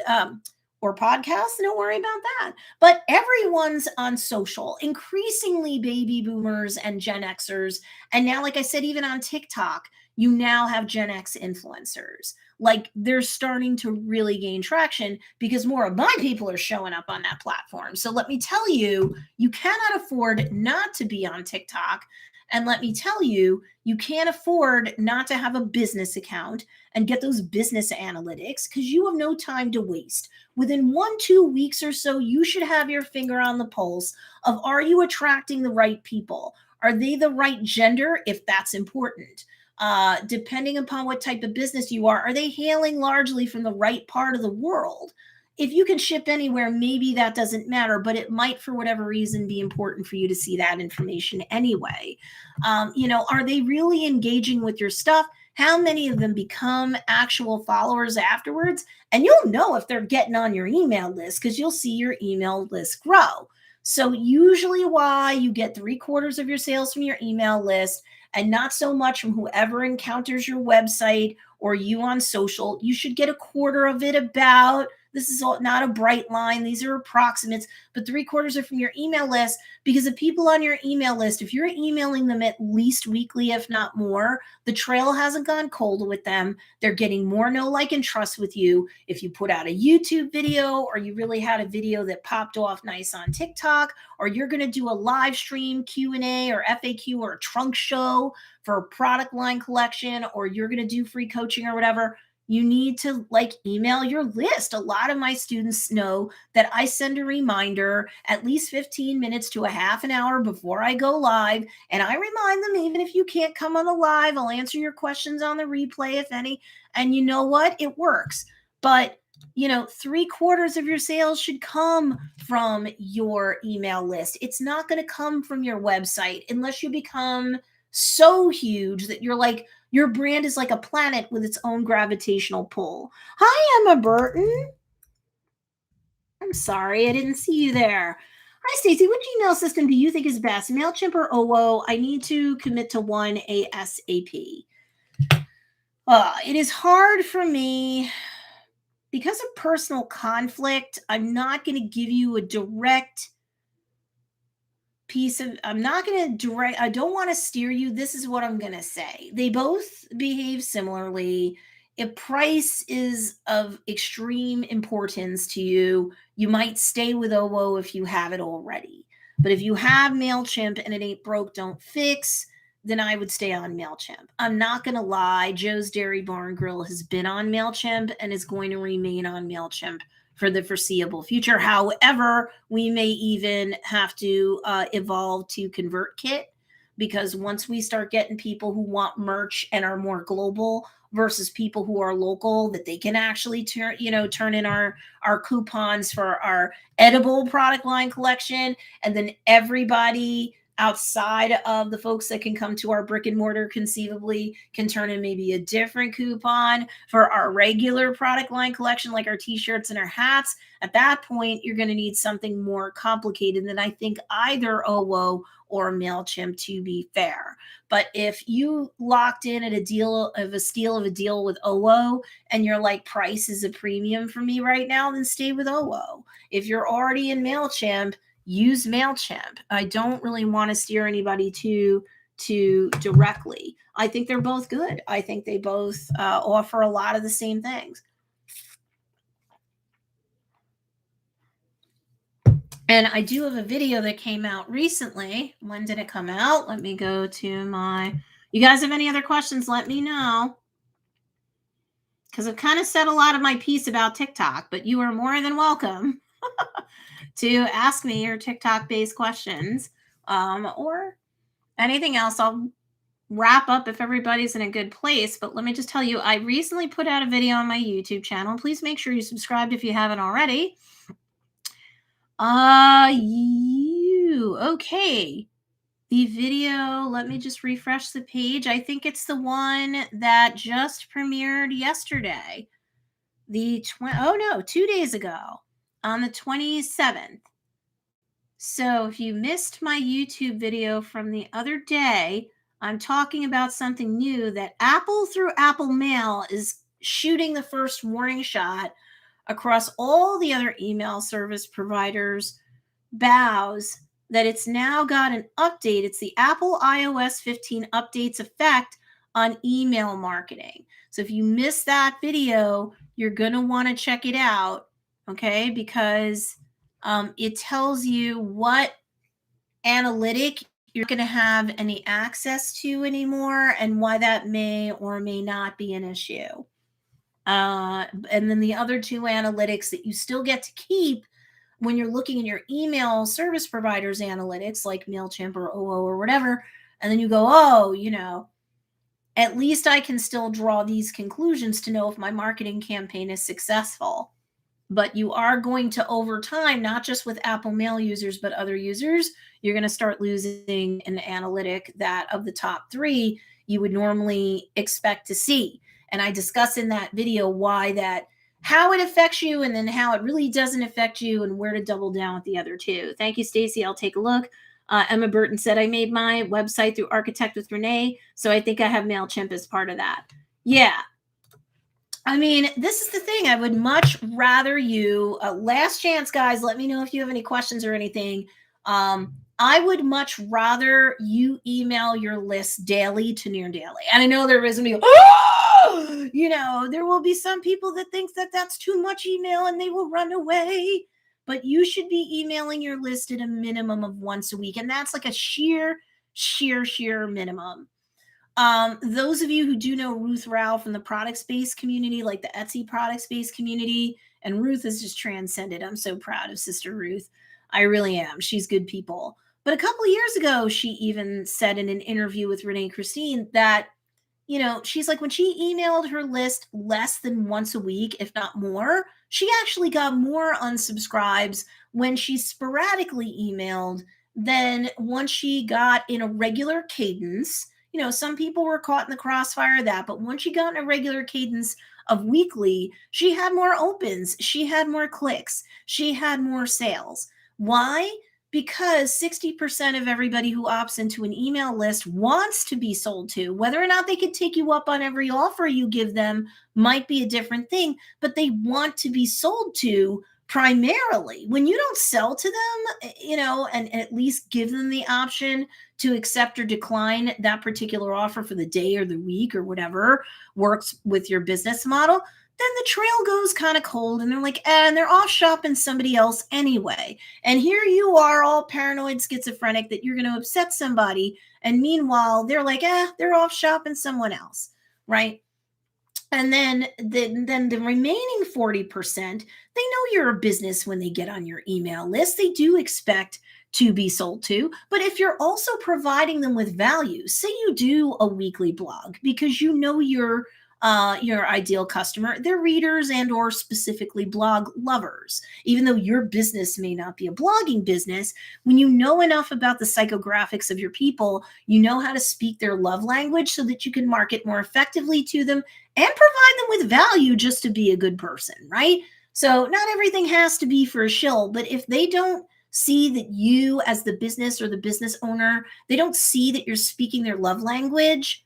or podcasts, don't worry about that. But everyone's on social, increasingly baby boomers and Gen Xers. And now, like I said, even on TikTok, you now have Gen X influencers. Like they're starting to really gain traction because more of my people are showing up on that platform. So let me tell you, you cannot afford not to be on TikTok. And let me tell you, you can't afford not to have a business account and get those business analytics because you have no time to waste. Within 1-2 weeks or so, you should have your finger on the pulse of, are you attracting the right people? Are they the right gender, if that's important? Depending upon what type of business you are they hailing largely from the right part of the world? If you can ship anywhere, maybe that doesn't matter, but it might, for whatever reason, be important for you to see that information anyway. Are they really engaging with your stuff? How many of them become actual followers afterwards? And you'll know if they're getting on your email list because you'll see your email list grow. So usually why you get 3/4 of your sales from your email list and not so much from whoever encounters your website or you on social, you should get 1/4 of it about. This is not a bright line. These are approximates, but 3/4 are from your email list because the people on your email list, if you're emailing them at least weekly, if not more, the trail hasn't gone cold with them. They're getting more know, like, and trust with you. If you put out a YouTube video or you really had a video that popped off nice on TikTok, or you're going to do a live stream Q&A or FAQ or a trunk show for a product line collection, or you're going to do free coaching or whatever, You need to like email your list. A lot of my students know that I send a reminder at least 15 minutes to a half an hour before I go live. And I remind them, even if you can't come on the live, I'll answer your questions on the replay, if any. And you know what? It works. But 3/4 of your sales should come from your email list. It's not going to come from your website unless you become so huge that you're like, your brand is like a planet with its own gravitational pull. Hi, Emma Burton. I'm sorry, I didn't see you there. Hi, Stacey. Which email system do you think is best, MailChimp or OWO? I need to commit to one ASAP. It is hard for me because of personal conflict. I'm not going to give you a direct I'm not going to I don't want to steer you. This is what I'm going to say. They both behave similarly. If price is of extreme importance to you, you might stay with OWO if you have it already. But if you have MailChimp and it ain't broke, don't fix, then I would stay on MailChimp. I'm not going to lie. Joe's Dairy Bar and Grill has been on MailChimp and is going to remain on MailChimp for the foreseeable future. However, we may even have to evolve to ConvertKit, because once we start getting people who want merch and are more global versus people who are local, that they can actually turn in our coupons for our edible product line collection, and then everybody outside of the folks that can come to our brick and mortar conceivably can turn in maybe a different coupon for our regular product line collection, like our t-shirts and our hats. At that point, you're going to need something more complicated than I think either OWO or MailChimp, to be fair. But if you locked in at a deal with OWO and you're like, price is a premium for me right now, then stay with OWO. If you're already in MailChimp, use MailChimp. I don't really want to steer anybody to directly. I think they're both good. I think they both offer a lot of the same things. And I do have a video that came out recently. When did it come out? Let me go to you guys have any other questions? Let me know. Because I've kind of said a lot of my piece about TikTok, but you are more than welcome to ask me your TikTok-based questions or anything else. I'll wrap up if everybody's in a good place. But let me just tell you, I recently put out a video on my YouTube channel. Please make sure you subscribed if you haven't already. Okay. The video, let me just refresh the page. I think it's the one that just premiered yesterday. 2 days ago on the 27th. So if you missed my YouTube video from the other day, I'm talking about something new that Apple, through Apple Mail, is shooting the first warning shot across all the other email service providers' bows, that it's now got an update. It's the Apple iOS 15 updates effect on email marketing. So if you missed that video, you're going to want to check it out, okay? Because it tells you what analytic you're going to have any access to anymore and why that may or may not be an issue. And then the other two analytics that you still get to keep when you're looking at your email service providers analytics, like MailChimp or OWO or whatever, and then you go, at least I can still draw these conclusions to know if my marketing campaign is successful. But you are going to, over time, not just with Apple Mail users, but other users, you're going to start losing an analytic that of the top 3 you would normally expect to see. And I discuss in that video how it affects you, and then how it really doesn't affect you, and where to double down with the other 2. Thank you, Stacey. I'll take a look. Emma Burton said, I made my website through Architect with Renee, so I think I have MailChimp as part of that. Yeah. I mean, this is the thing. I would much rather you, last chance, guys, let me know if you have any questions or anything. I would much rather you email your list daily to near daily. And I know there is going to be, there will be some people that think that that's too much email and they will run away. But you should be emailing your list at a minimum of once a week. And that's like a sheer minimum. Those of you who do know Ruth Rao from the product space community, like the Etsy product space community, and Ruth is just transcended. I'm so proud of Sister Ruth. I really am. She's good people. But a couple of years ago, she even said in an interview with Renee Christine that, she's like, when she emailed her list less than once a week, if not more, she actually got more unsubscribes when she sporadically emailed than once she got in a regular cadence. Some people were caught in the crossfire of that, but once she got in a regular cadence of weekly, she had more opens, she had more clicks, she had more sales. Why? Because 60% of everybody who opts into an email list wants to be sold to. Whether or not they could take you up on every offer you give them might be a different thing, but they want to be sold to primarily. When you don't sell to them, and at least give them the option to accept or decline that particular offer for the day or the week or whatever works with your business model, then the trail goes kind of cold and they're like, and they're off shopping somebody else anyway. And here you are all paranoid schizophrenic that you're going to upset somebody. And meanwhile, they're like, they're off shopping someone else. Right. And then the remaining 40%, they know you're a business when they get on your email list. They do expect to be sold to. But if you're also providing them with value, say you do a weekly blog because you know your ideal customer, they're readers and or specifically blog lovers. Even though your business may not be a blogging business, when you know enough about the psychographics of your people, you know how to speak their love language so that you can market more effectively to them and provide them with value just to be a good person, right? So not everything has to be for a shill, but if they don't see that you as the business or the business owner, they don't see that you're speaking their love language,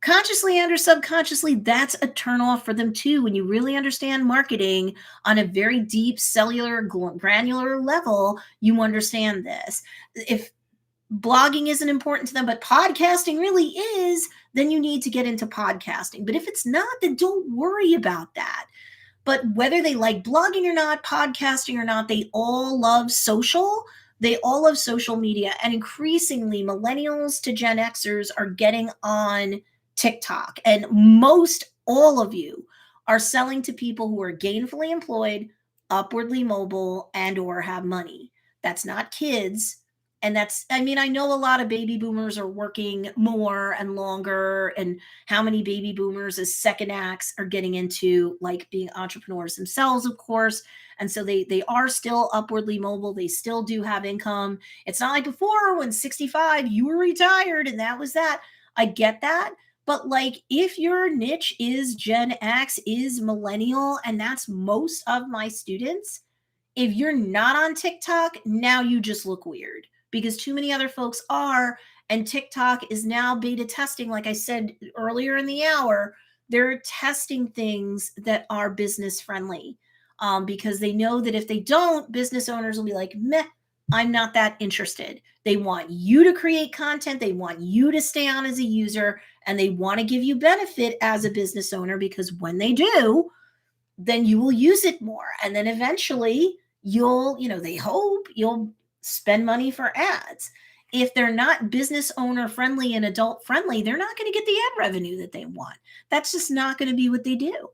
consciously and or subconsciously, that's a turnoff for them too. When you really understand marketing on a very deep cellular granular level, you understand this. If blogging isn't important to them, but podcasting really is, then you need to get into podcasting. But if it's not, then don't worry about that. But whether they like blogging or not, podcasting or not, they all love social. They all love social media. And increasingly, millennials to Gen Xers are getting on TikTok. And most all of you are selling to people who are gainfully employed, upwardly mobile, and or have money. That's not kids. And I know a lot of baby boomers are working more and longer, and how many baby boomers as second acts are getting into like being entrepreneurs themselves, of course. And so they are still upwardly mobile. They still do have income. It's not like before when 65, you were retired and that was that. I get that. But like if your niche is Gen X, is millennial, and that's most of my students, if you're not on TikTok, now you just look weird because too many other folks are. And TikTok is now beta testing, like I said earlier in the hour, they're testing things that are business friendly because they know that if they don't, business owners will be like, meh, I'm not that interested. They want you to create content. They want you to stay on as a user, and they want to give you benefit as a business owner because when they do, then you will use it more. And then eventually they hope you'll spend money for ads. If they're not business owner friendly and adult friendly, they're not going to get the ad revenue that they want. That's just not going to be what they do.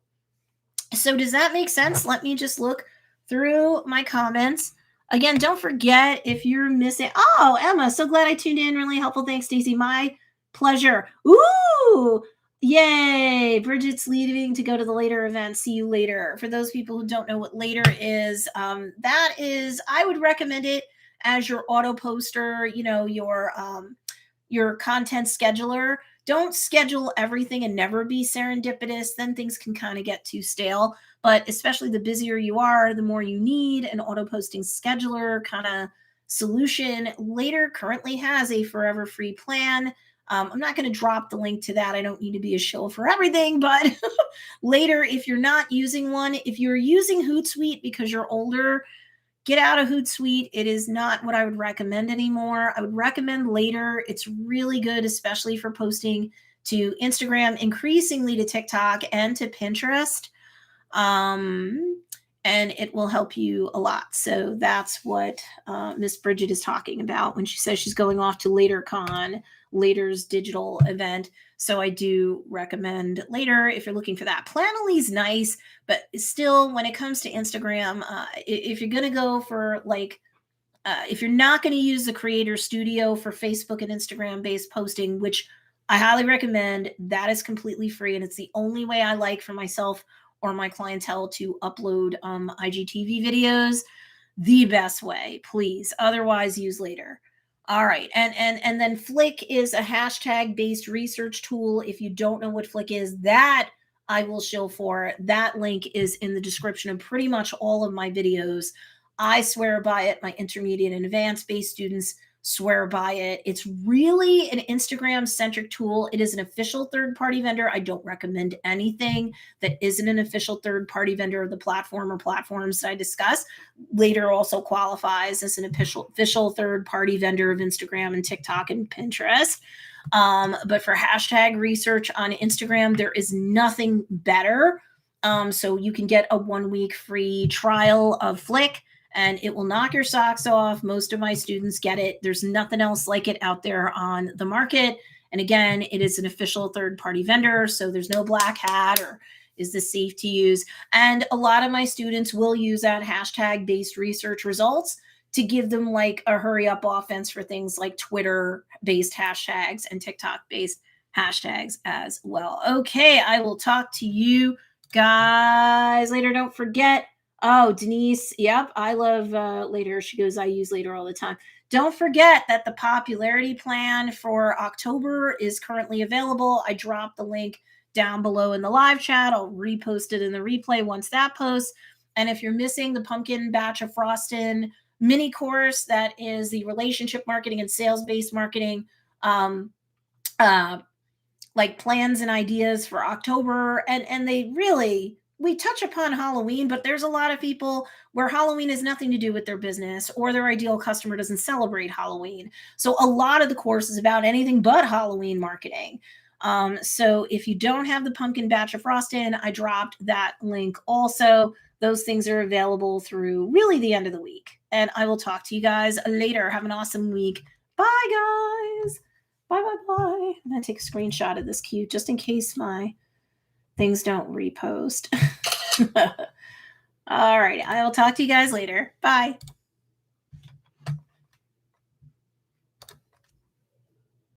So does that make sense? Let me just look through my comments. Again, don't forget if you're missing. Oh, Emma, so glad I tuned in. Really helpful. Thanks, Stacey. My pleasure. Ooh, yay. Bridget's leaving to go to the later event. See you later. For those people who don't know what later is, that is, I would recommend it as your auto poster, your content scheduler. Don't schedule everything and never be serendipitous. Then things can kind of get too stale. But especially the busier you are, the more you need an auto posting scheduler kind of solution. Later currently has a forever free plan. I'm not going to drop the link to that. I don't need to be a shill for everything, but later, if you're not using one, if you're using Hootsuite because you're older, get out of Hootsuite. It is not what I would recommend anymore. I would recommend later. It's really good, especially for posting to Instagram, increasingly to TikTok and to Pinterest. And it will help you a lot. So that's what Miss Bridget is talking about when she says she's going off to LaterCon. Later's digital event. So I do recommend Later if you're looking for that. Planoly's nice, but still, when it comes to Instagram, if you're going to go for like, if you're not going to use the Creator Studio for Facebook and Instagram based posting, which I highly recommend, that is completely free. And it's the only way I like for myself or my clientele to upload IGTV videos. The best way, please. Otherwise, use Later. All right. And then Flick is a hashtag based research tool. If you don't know what Flick is, that I will shill for. That link is in the description of pretty much all of my videos. I swear by it. My intermediate and advanced based students swear by it. It's really an Instagram centric tool. It is an official third party vendor. I don't recommend anything that isn't an official third party vendor of the platform or platforms that I discuss. Later also qualifies as an official third party vendor of Instagram and TikTok and Pinterest. But for hashtag research on Instagram, there is nothing better. So you can get a 1 week free trial of Flick, and it will knock your socks off. Most of my students get it. There's nothing else like it out there on the market. And again, it is an official third-party vendor, so there's no black hat or is this safe to use? And a lot of my students will use that hashtag-based research results to give them like a hurry up offense for things like Twitter-based hashtags and TikTok-based hashtags as well. Okay, I will talk to you guys later. Don't forget. Oh, Denise. Yep. I love Later. She goes, I use Later all the time. Don't forget that the popularity plan for October is currently available. I dropped the link down below in the live chat. I'll repost it in the replay once that posts. And if you're missing the pumpkin batch of frosting mini course, that is the relationship marketing and sales-based marketing, like plans and ideas for October. And they really, we touch upon Halloween, but there's a lot of people where Halloween has nothing to do with their business or their ideal customer doesn't celebrate Halloween. So a lot of the course is about anything but Halloween marketing. So if you don't have the pumpkin batch of frosting, I dropped that link also. Those things are available through really the end of the week. And I will talk to you guys later. Have an awesome week. Bye, guys. Bye, bye, bye. I'm going to take a screenshot of this queue just in case my things don't repost. All right. I will talk to you guys later. Bye.